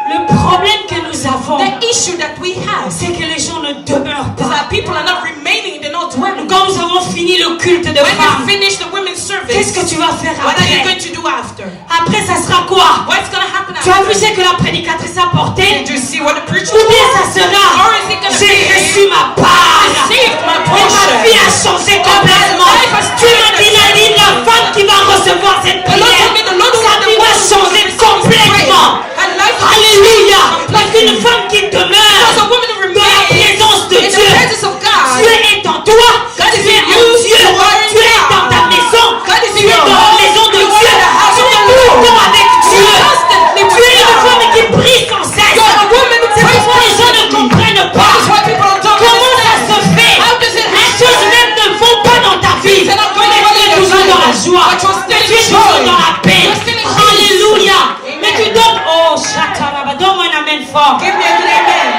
le problème que nous avons, The issue that we have is c'est que les gens ne demeurent pas. that people are not remaining, they're not dwelling. Quand nous avons fini le culte de When femmes, you finish the women's service, qu'est-ce que tu vas faire what are you après? going to do after? Après, ça sera quoi? What's going to happen Tu as vu after? ce que la prédicatrice a porté? Did you see what the preacher Ou bien ça was? sera, Or is it going to j'ai be, reçu ma part. received my Et ma vie portion? a changé complètement. Tu m'as dit, Nadine, la femme qui va recevoir cette The Lord prière, told me the Lord sa vie va changer will complètement. and life will Alléluia. change Parce qu'une femme qui Because a demeure woman who dans la présence de remains in Dieu, the presence of God, Dieu est en toi, God is tu es in en you, Dieu, you are in tu es God. dans ta maison, God is tu in es your dans la home, maison de you are Dieu, in the house tu of es the tout le Lord. temps avec Dieu. Constantly with Tu es une God. femme qui prie sans cesse. You're a woman who C'est prays pourquoi les gens ne comprennent pas. That's why people don't Comment ça understand. se fait? How does it Les happen? choses même ne vont pas dans ta vie. They're not going Mais well tu in es your toujours dans la life. joie. But you're still Tu in es toujours joy. dans la paix. You're still in peace. Alléluia. Amen. Mais tu donnes. Oh, chakaraba. Donne-moi un amen fort. Give me a good amen.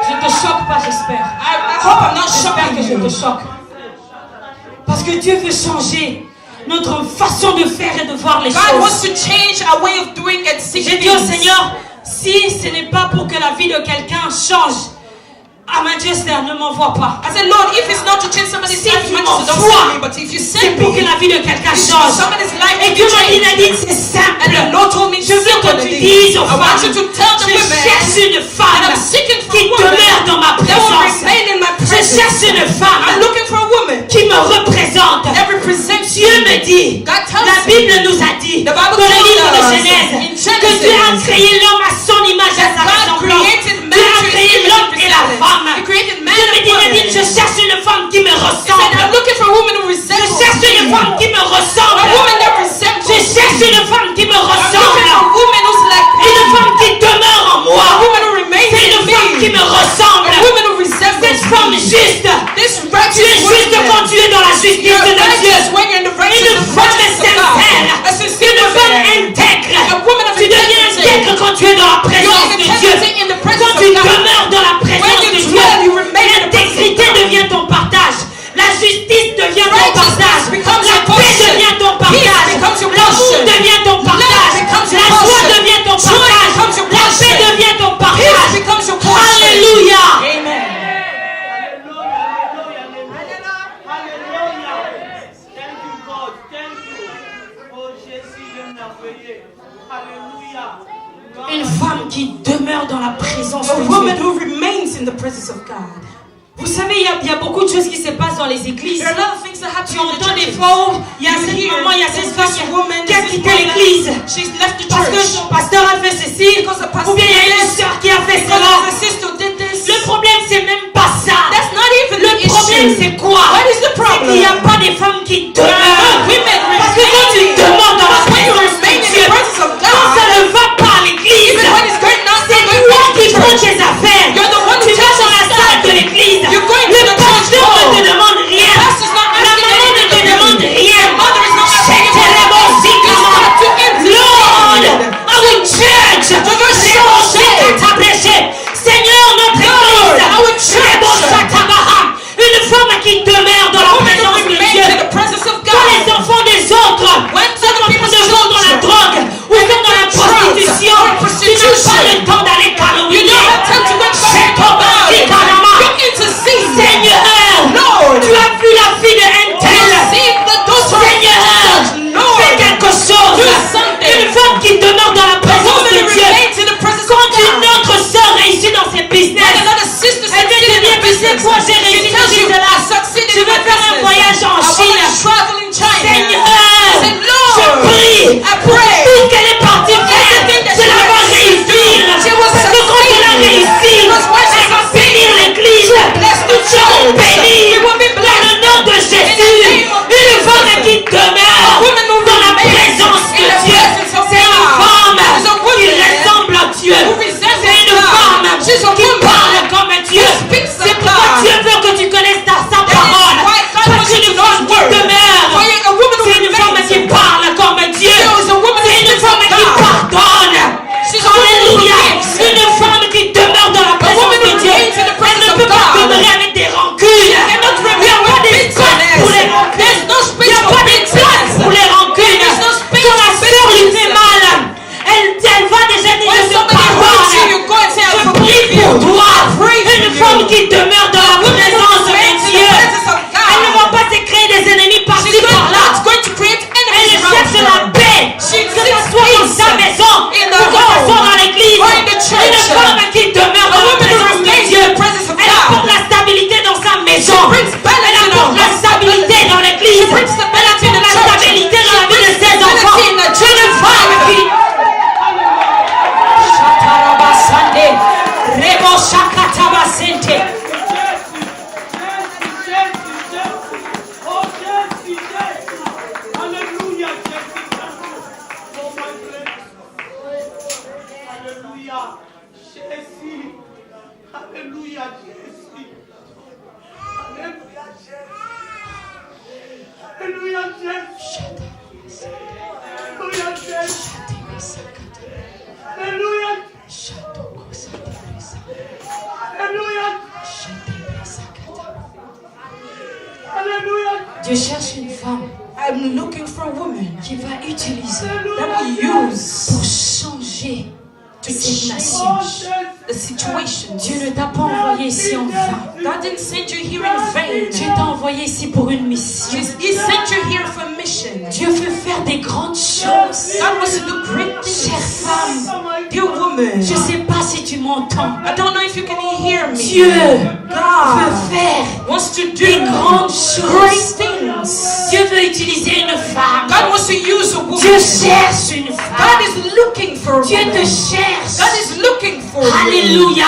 Je te choque pas, j'espère. I hope I'm not J'espère que shocking je you. te choque. Parce que Dieu veut changer notre façon de faire et de voir les God wants choses. to change our way of doing and seeing J'ai dit au things. Seigneur, si ce n'est pas pour que la vie de quelqu'un change, à Manchester, ne m'envoie pas. I said, Lord, if it's not to change somebody's Si life, tu Manchester, don't m'envoies, send me. But if you C'est send pour que me, la vie de quelqu'un it's change. for somebody's life Et to Dieu m'a dit, change. Nadine, c'est simple. And the Lord told me Je veux que simple tu things. dises aux I want you femmes, to tell the je women cherche une that femme I'm seeking for qui a woman demeure dans ma that will présence. remain in my Je presence. cherche une I'm femme looking for a woman qui me représente. that represents Dieu you. me dit, God tells la me. Bible nous a dit, The Bible dans le tells livre de us Genèse, in que Genesis Dieu a créé l'homme à son image et à sa God ressemblance. created man Dieu a to his créé image l'homme and et la resemblance. femme. He created man Dieu me and dit, woman. Nadine, je cherche une femme qui me He said, ressemble. I'm looking for a woman who Je resembles cherche une me. femme qui me ressemble. A woman that resembles Je cherche me. une femme qui me I'm looking for ressemble. a woman who's like me. Une femme qui demeure en moi. A woman who remains C'est in une femme qui me. me ressemble. A woman who resembles Cette femme me. juste. This Tu es righteous juste quand woman. tu es dans la justice You're de Dieu. righteous when you're in the Une righteousness femme of God. sincère. A sincere Une femme woman. intègre. A woman of Tu deviens integrity. intègre quand tu es dans la présence de You're Dieu. integrity in the presence Quand of tu God. demeures dans la When présence you de Dieu, dwell, you remain in the presence of l'intégrité God. devient ton partage. La justice devient ton Righteousness partage. becomes La your paix portion. devient ton Peace partage. becomes your L'amour portion. devient ton partage. Love becomes your La joie portion. devient ton Joy partage. becomes your La paix portion. devient ton Peace partage. becomes your portion. Alléluia. Amen. Thank you, God. Thank you. Oh, Jésus, je m'appelle. Alléluia. Une femme qui demeure dans la présence A de woman Dieu. who remains in the presence of God. Vous savez, il y a beaucoup de choses qui se passent dans les églises. There are a lot of things that happen Tu in the entends des churches. fois, il y a You cette hear maman, il y a cette this femme woman, qui a this quitté woman, l'église. She's left the Parce que church. son pasteur a fait ceci. Because the pastor Ou bien il y a did une this. sœur qui a fait Because cela. the sister did this. Le problème, c'est même pas ça. That's not even Le the problème, issue. c'est quoi? What is the C'est problem? qu'il n'y a pas des femmes qui There are demeurent. no women Parce que quand tu remaining. demeures dans la Because when you présence de remain in Dieu, the presence of quand ça God, ne va pas à l'église, even when it's going on, c'est you're going toi back to qui prends church. tes affaires. You're the one who Tu vas takes dans la your salle stuff. de l'église. You're going to Le the pasteur church ne te door. demande rien. The pastor's not La asking maman ne anything te of you. demande rien. Your mother is not asking you C'est anything. terrible, It's not to empty Lord, hand. our church, Seigneur, notre église, our church. une femme qui demeure dans la présence de Remain Dieu. in the presence of Quand les Alléluia. Alléluia. Dieu cherche une femme I'm looking for a woman qui va utiliser that will use pour changer to cette nation. change the situation. Dieu ne t'a pas envoyé ici en vain. God didn't send you here in vain. Dieu t'a envoyé ici pour une mission. He sent you here for a mission. Dieu veut faire des grandes choses. God wants to do great things. Chère femme, Dear woman, je ne sais pas si tu m'entends. I don't know if you can hear me. Dieu God veut faire wants to do des grandes great choses. things. Dieu veut utiliser une femme. God wants to use a woman. Dieu cherche une God femme. is looking for a Dieu te woman. cherche. God is looking for you. Alléluia.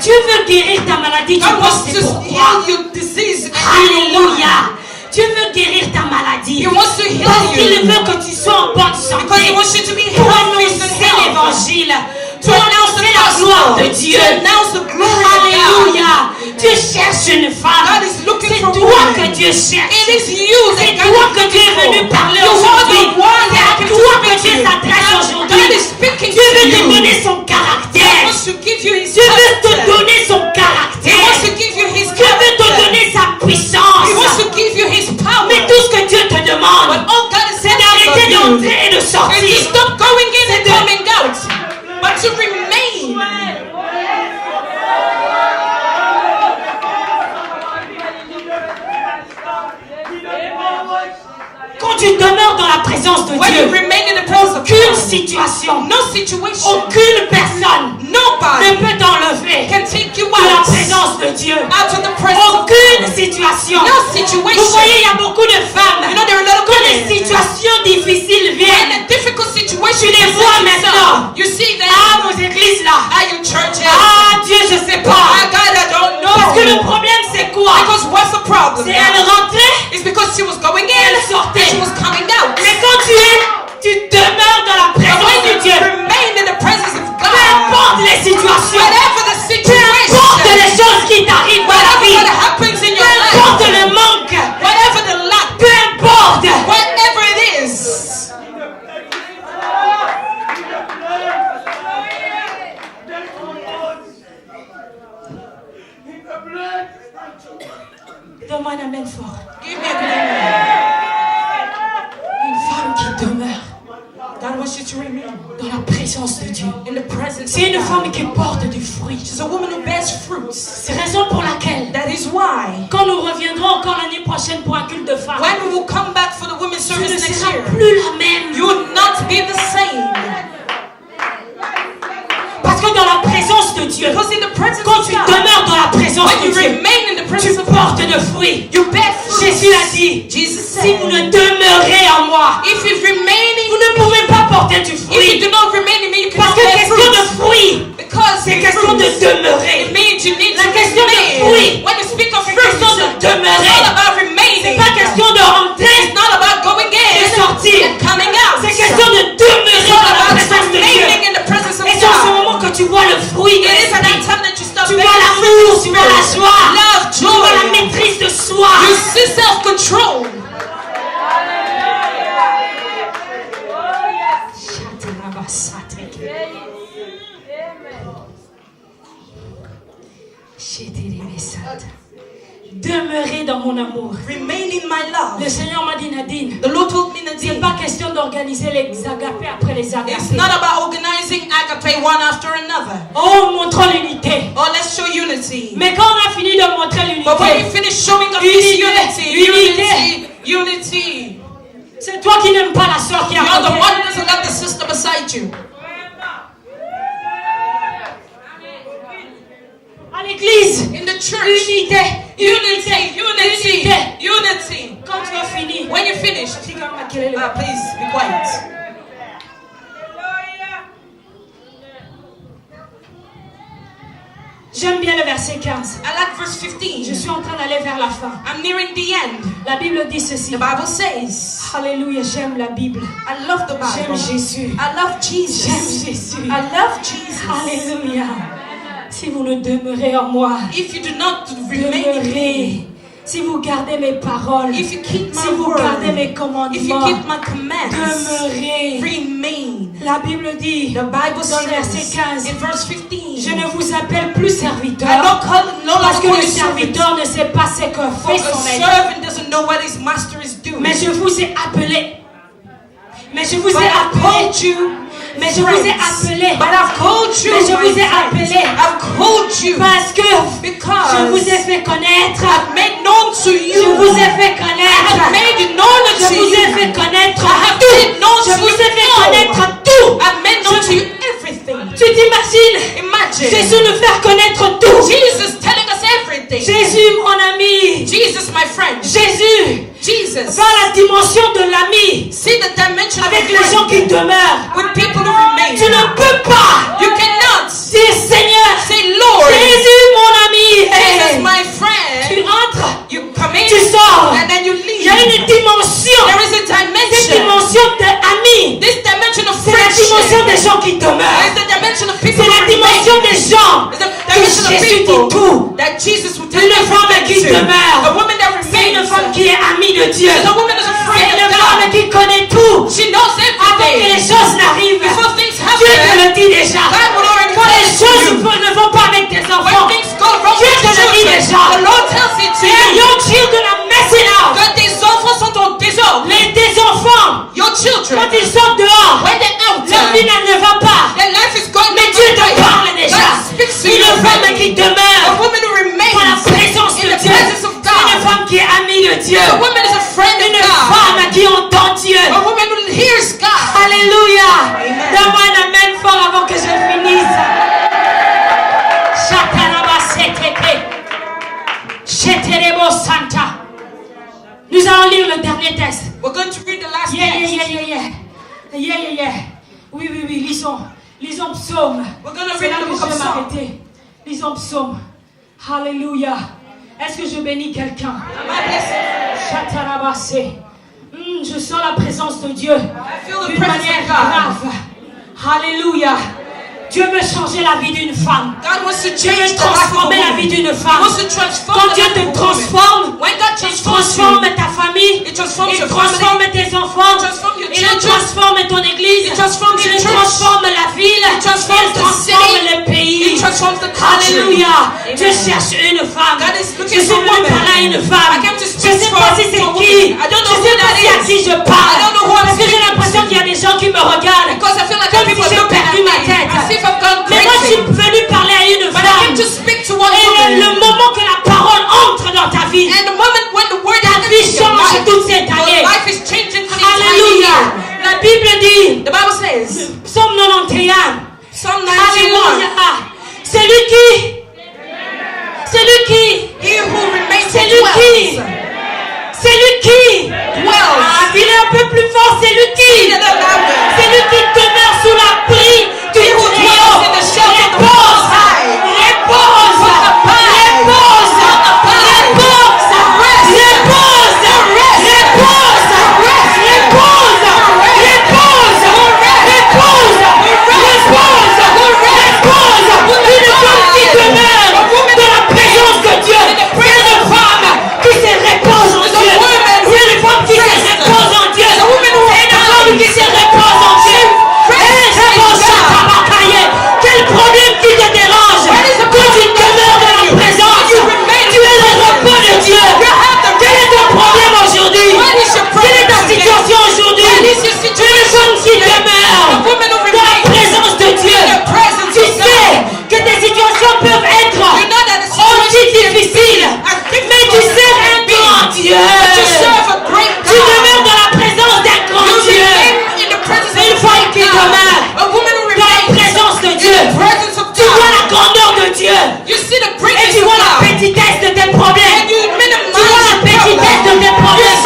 Dieu veut guérir ta maladie. Tu God penses wants c'est to pourquoi? heal your disease. Alléluia. Dieu veut guérir ta maladie. He wants to heal Parce qu'il you. veut que tu sois en bonne Because santé. he wants you to be Pour healthy and annoncer healthy. l'évangile. To Pour announce the annoncer la gloire de gospel. Dieu. To announce the glory of God. Alléluia. Dieu cherche une femme. God is looking C'est for toi women. que Dieu cherche. It is you C'est that toi God que is Dieu est looking venu for. parler You are aujourd'hui. the one C'est that à came toi to que speak Dieu to you. s'adresse God aujourd'hui. is speaking Dieu to veut te you. donner son God caractère. wants to give you His Dieu veut te character. donner son He caractère. wants to give you His Dieu veut te character. donner sa puissance. He wants to give you His power. Mais tout ce que Dieu te But demande, all God is c'est d'arrêter asking of you d'entrer et de is to sortir. stop going in and coming out, but to remain. Quand tu demeures dans la présence de When you Dieu, remain in the presence of aucune God, situation, no situation, aucune personne ne nobody peut t'enlever can take you de la out présence de Dieu. of the presence of Aucune God. situation. No Vous situation. voyez, il y a beaucoup de femmes. You know, there are a lot of Quand les women. situations difficiles When viennent, a difficult situation Tu les presents vois itself, maintenant. you see them. ah, vos églises là, Your churches. ah, Dieu, je sais pas. God, I don't know. Parce que le problème, c'est quoi? Because what's the problem? C'est elle rentrait, It's because she was going in Elle sortait. and she was coming out. mais quand tu demeures dans la But présence when de you Dieu, remain in the presence of peu God, importe les situations, whatever the peu situation, importe les choses qui t'arrivent dans la whatever vie, what happens in peu your importe life, le manque, whatever the lack, peu importe, whatever it is, donne-moi un amen fort. give me a good amen. Une femme qui demeure God wants you to remain dans la présence de Dieu. in the presence C'est une of femme God. qui porte du fruit. She's a woman who bears fruits. C'est la raison pour laquelle, That is why quand nous reviendrons encore l'année prochaine pour un culte de femmes, when we will come back for the women's tu ne service next seras year, plus la même. you will not be the same. Parce que dans la présence de Dieu, Because in the presence quand of tu God, demeures dans la présence when de you Dieu, remain in the tu presence of portes God, de fruits. you bear fruits. Jésus a dit, Jesus si said, vous ne demeurez en moi, if you remain vous in ne pouvez pas porter du if fruit. you do not remain in me, you Parce cannot que bear question de fruits. fruit, Because c'est the question de fruits, demeurer. it means you need La to question de remain. fruit, When you speak of c'est fruits, question de it's demeurer. all about C'est remaining. pas question de rentrer, It's not about going in de sortir. and coming out. C'est question de demeurer It's all dans la about présence de Dieu. remaining in the presence of Et c'est en ce God. moment que tu vois le fruit de It is at that l'esprit. time that you start Tu vois bearing l'amour, fruits. tu vois la joie, Love, tu vois la joy. maîtrise de soi. You see self-control. Demeurer dans mon amour. Remain in my love. Le Seigneur m'a dit, Nadine, The Lord told me, c'est Nadine, pas question d'organiser les agapés après les it's agapés. not about organizing agape one after another. Oh, montrons l'unité. Oh, let's show unity. Mais quand on a fini de montrer But when you l'unité, finish showing up this Unité. unity, c'est toi qui n'aimes pas la soeur qui est à you're the côté. one who doesn't love the sister beside you. À l'église, In the church, unité, unity, unity, unité. unity. Quand tu as fini, When you finish, please be quiet. j'aime bien le verset 15. I like verse 15. Je suis en train d'aller vers la fin. I'm nearing the end. La Bible dit ceci. The Bible says, Alléluia, j'aime la Bible. I love the J'aime Bible. Jésus. I love J'aime Jesus. Jésus. I love Jesus. Alléluia. Si vous ne demeurez en moi, If you do not remain in me, demeurez. Si vous gardez mes paroles, if you keep si my vous word, gardez mes if you commandements, keep my commands, demeurez. remain La Bible dit, The Bible dans le verset says 15, in verse 15, je ne vous appelle plus serviteur, I don't call no parce que longer le servant. serviteur ne sait pas ce que For fait a son maître. servant doesn't know what his master is doing. Mais je vous ai appelé. Mais je vous But ai I've called appelé. you. Mais je vous ai appelé. But I've called you. Mais je my vous ai friends. appelé. I've called you. Parce que Because je vous ai fait connaître. I've made known to you. Je vous ai fait connaître. I've made it known Je to vous you. ai fait connaître I have tout. made known Je to vous you ai fait all. connaître tout. I've made known to you everything. Tu t'imagines Imagine Jésus nous faire connaître tout. Jesus telling us everything. Jésus, mon ami. Jesus, my friend. Jésus Jesus. va à la dimension de l'ami See the dimension of avec a les friend. gens qui demeurent. With people who remain. Tu ne peux pas You cannot dire Seigneur, say, Lord, Jésus, mon ami. Jesus, my Tu friend. entres, You come in tu sors. and then you Il y a leave. une dimension. There is a Cette dimension. dimension d'amis. This dimension of C'est la dimension friendship. des gens qui It's demeurent. the dimension of people C'est la who dimension remain. des gens It's the que dimension of Jésus dit people tout. that Jesus will tell Une femme qui everything to. demeure. A woman that C'est une remains. femme qui est amie de Dieu. She's a woman who's a C'est friend une of femme God. qui connaît tout. She knows Avant que les everything. choses n'arrivent, Before things Dieu te happen, le dit déjà. God will already Quand les tell choses you. ne vont pas avec tes When enfants, things go wrong Dieu with te le dit children, déjà. the Lord tells it to Et you. your children are messing up. Que tes enfants sont au désordre. Tes enfants, Your children, quand ils sortent dehors, when they're out, leur vie ne va pas. their life is going Mais Dieu te parle God déjà. speaks to Une you femme already. qui A demeure woman who remains dans la présence in de the Dieu. presence of Une God. femme qui est amie de Dieu. A woman is a friend of Une God. femme qui entend Dieu. A woman who hears God. Alléluia. Amen. Donne-moi un amen fort avant que je finisse. Shatarabasete. Sheterebo Santa. Nous allons lire le dernier texte. We're going to read the last Yeah. text. Oui, lisons Psaume. We're going to C'est read là the que book je of vais Psalms. m'arrêter. Lisons Psaume. Alléluia. Est-ce que je bénis quelqu'un? Am I blessed? Chatarabase. Je sens la présence de Dieu I feel the d'une presence manière of God. grave. Alléluia. Dieu veut changer la vie d'une femme. God wants to Dieu change veut the life of a transformer la woman. vie d'une He femme. wants to transform Quand the Dieu life te of a woman. transforme, When God il transforms transforme you, ta famille, He transforms il your transforme family, tes enfants, He transforms your il children, transforme ton église, He transforms il your church, transforme la ville, He transforms il the transforme city, le pays. He transforms the country. Alléluia. Amen. Dieu cherche une femme. God is Je looking suis for a venu woman. parler à une femme. I came to Je speak ne sais pas si to c'est a woman. qui. I don't know Je who sais pas that si à is. qui je parle. I don't know who I'm Parce que j'ai speaking l'impression to. qu'il y a des gens qui me regardent. Because I feel like Comme people si are j'ai looking at perdu ma me. tête. As if I've gone Mais moi, je suis crazy. venu parler à une But I femme. came to speak to one Et woman. le moment que la parole entre dans ta vie, And the moment when the word ta vie enters your change life, toute cette your année. life is changing for the Alléluia. entire year. La Bible dit, The Bible says, Psaume 91. Psalm 91, Alléluia. C'est lui qui? he who remains C'est lui qui? dwells. C'est lui qui? Dwells. Ah, dis-le un peu plus fort, c'est lui qui? Say that louder. C'est lui qui demeure sous l'abri du He who Très-Haut. dwells in the shelter of the Most High. Repose, repose, une femme qui demeure dans la présence de Dieu. C'est une femme qui se repose en Dieu. C'est une femme qui se repose en Dieu. C'est une femme qui se repose en Dieu. Quel problème qui te dérange quand tu demeures dans la présence? Tu es le repos de Dieu. Quel est ton problème aujourd'hui? Quelle est ta situation aujourd'hui? Une femme qui demeure dans la présence de Dieu. Tu sais que tes situations peuvent être aussi difficiles, mais tu sers un grand Dieu. Tu demeures dans la présence d'un grand Dieu. Une femme qui demeure dans la présence de Dieu. Tu vois la grandeur de Dieu. Et tu vois la petitesse de tes problèmes. Tu vois la petitesse de tes problèmes.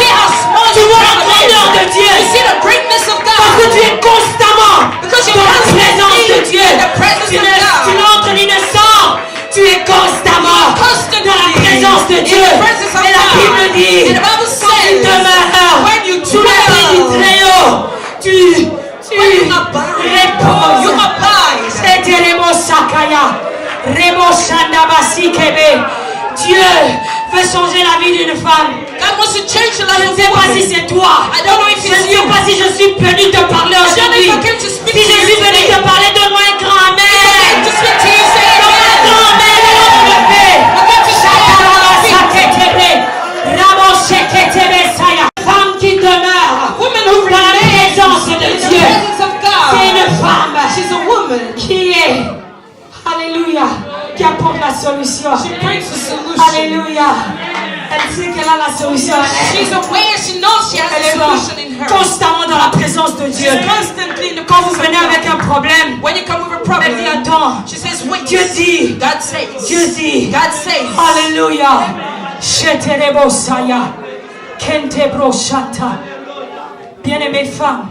Tu vois la grandeur de Dieu. Parce que tu es constamment dans la présence de Dieu. Tu n'entres ni ne sors. Tu es constamment dans la présence de Dieu. Et la Bible dit, quand tu demeures sous la vie du Très-Haut, tu reposes. C'était Remo Sakaya. Remo Shandabasikebe. Dieu veut changer la vie d'une femme. Je ne sais pas si c'est toi. Je ne sais pas si je suis venu te parler aujourd'hui. Si je femme. She's a woman. Qui est, alléluia, qui apporte la solution. She brings the solution. Alléluia. Elle sait qu'elle a la solution. She's aware. She knows she has Elle a est solution in her. constamment dans la présence de Dieu. She's constantly in the Quand vous presence venez of God. avec un problème, When you come with a elle dit problem, attends. she says, wait. Dieu dit. God says. Dieu dit. God says. Alléluia. Sheterebosaya. Kentebroshata. Bien-aimée femme,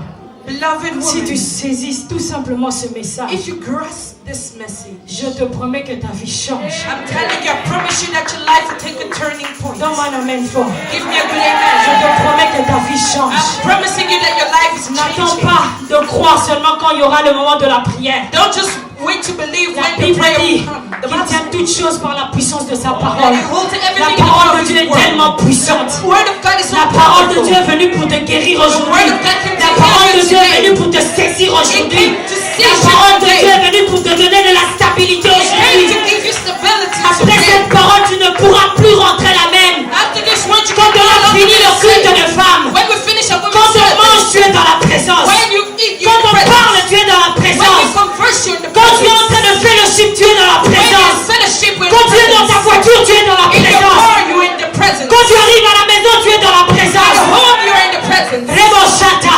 Beloved si woman, tu saisis tout simplement ce message, if you grasp this message, je te promets que ta vie change. I'm telling you, I promise you that your life will take a turning point. Donne-moi un amen fort. Give me a good Je amen. te promets que ta vie change. I'm promising you that your life is N'attends changing. pas de croire seulement quand il y aura le moment de la prière. Don't just wait to believe La when the Bible prayer dit will come. The qu'il tient Bible toutes choses par la puissance de sa that parole. He holds La everything in the parole power de of Dieu His est word. tellement puissante. The word of God is so La parole de powerful. Dieu est venue pour te guérir aujourd'hui. word of God came to La parole heal de you Dieu est today. venue pour te saisir It aujourd'hui. came to save La you parole de today. Dieu est venue pour te donner de la stabilité It came to aujourd'hui. give you stability Après today. cette parole, tu ne pourras plus rentrer la même. After this word, you Quand can on a no fini longer le be culte saved. de femmes, When we finish our quand women's on mange, service, tu es dans la présence. when you eat, you're Quand in on the parle, presence. tu es dans la When présence. you converse, you're in the Quand tu es en presence. train de fellowship, tu es dans la When you présence. fellowship, we're in Quand the tu es dans ta presence. voiture, tu es dans la In your présence. car, you're in the presence. Quand tu arrives à la maison, tu es dans la At présence. home, you're in the presence. Reboshata.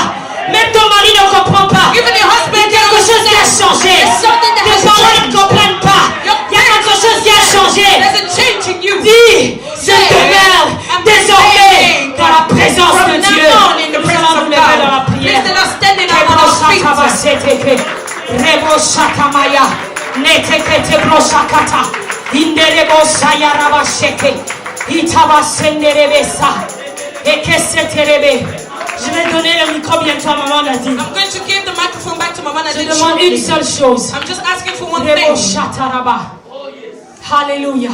Même ton mari ne comprend pas. Even your husband Il y a quelque chose qui a changé. There's something that Tes has parents ne changed. comprennent pas. Il y a quelque chose qui a changé. There's a change in you. Dis, je demeure désormais dans la présence From de now Dieu. on in the Nous presence allons of nous lever dans la God. prière. Please let us stand in our feet. Reboshatamaya. Netekete broshakata. Inderebosaya rabasheke. Itabasenderebesa. Ekeseterebe. Je vais donner le micro bientôt à maman Nadine. I'm going to give the microphone back to Mama Je Nadine demande shortly. une seule chose. I'm just asking for one thing. Reboshataraba. Alléluia.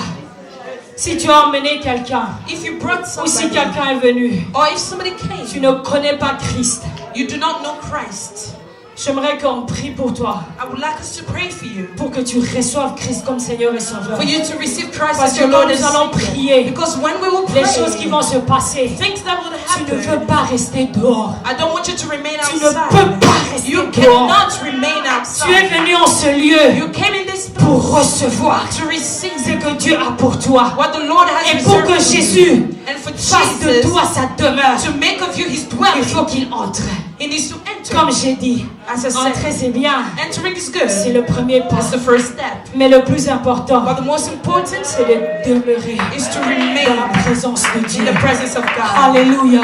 Si tu as emmené quelqu'un, If you brought ou si somebody, quelqu'un est venu, or if somebody came, tu ne connais pas Christ, you do not know Christ, j'aimerais qu'on prie pour toi, I would like us to pray for you. pour que tu reçoives Christ comme Seigneur et Sauveur. For you to receive Christ Parce as que your quand Lord and nous allons Savior. prier, Because when we will les pray, choses qui vont se passer, things that will tu ne veux happen, pas rester dehors. I don't want you to remain Tu ne outside. peux pas rester You dehors. cannot remain Tu es outside. venu en ce lieu You came in this place pour recevoir to receive ce que Dieu a pour toi. what the Lord has Et pour reserved que for you. Jésus And for fasse de Jesus toi sa demeure, to make of you his il dwelling, faut qu'il entre. he needs to enter. Comme j'ai dit, As I entrer said, c'est bien, entering is good. c'est le premier pas. That's the first step. Mais le plus important, But the most important c'est de demeurer is to dans remain la présence de in Dieu. the presence of God. Alléluia.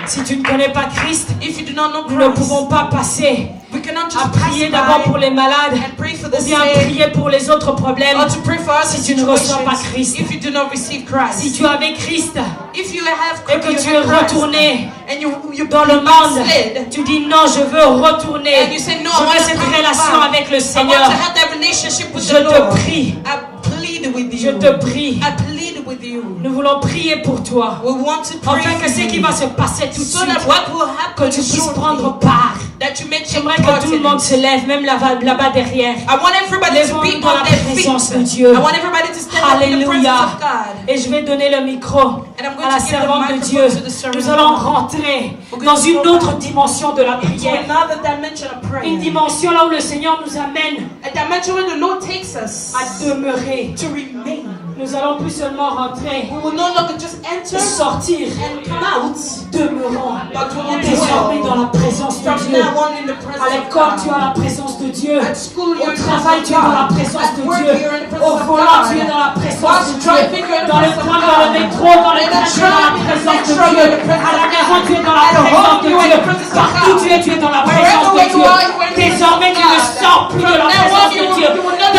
Si tu ne connais pas Christ, If you do not know nous ne Christ, pouvons pas passer we cannot à just pass prier d'abord pour by les malades and pray for the ou bien sick, prier pour les autres problèmes. or to pray for us Si tu ne reçois pas situations Christ. if you do not receive Si Christ. tu avais Christ If you have et que you tu es have Christ, retourné and you dans le monde, backslid, tu dis non, je veux retourner. and you say no, Je I want veux to cette come relation back. avec le I want Seigneur. to have that relationship with Je the te Lord. prie, I plead with je you. te prie. I plead with you. Nous voulons prier pour toi. We want to pray Afin que for ce qui you, va se passer tout de so suite, that what will que happen tu puisses shortly, prendre part. that you may take J'aimerais part que tout le in monde it. se lève, même là-bas derrière. I want everybody to be Lèvons-nous dans on la their feet. présence de Dieu. I want everybody to stand up in the presence Alléluia. of God. Et je vais donner le micro And I'm going à la to give the servante de microphone Dieu. to the servant Nous of allons God. rentrer We're going dans to une go autre dimension de la into prière. another dimension of prayer. Une dimension là où le Seigneur nous amène A dimension where the Lord takes us à demeurer. to remain. Nous allons plus seulement rentrer, We will no longer just enter sortir, and come out, demeurons. but we will Désormais dwell. dans la présence de From Dieu. now on in the À presence of l'école, tu as God. la présence de Dieu. At school, you're Au in the travail, presence tu of es dans la God. présence At de work, Dieu. you're in the Au presence of volant, tu es God. dans la présence Whilst de Dieu. driving, you're in the Dans le presence of train, dans le God. métro, dans le In the train, tu es dans la tram, in the présence de metro, you're in the Dieu. presence À la of maison, God. tu es dans la At présence home, de you're in Dieu. the presence of Partout God. tu es dans la Wherever présence de where you Dieu. are, you are in the presence Désormais, of tu ne God. sors plus de la From now on, présence de you Dieu. will not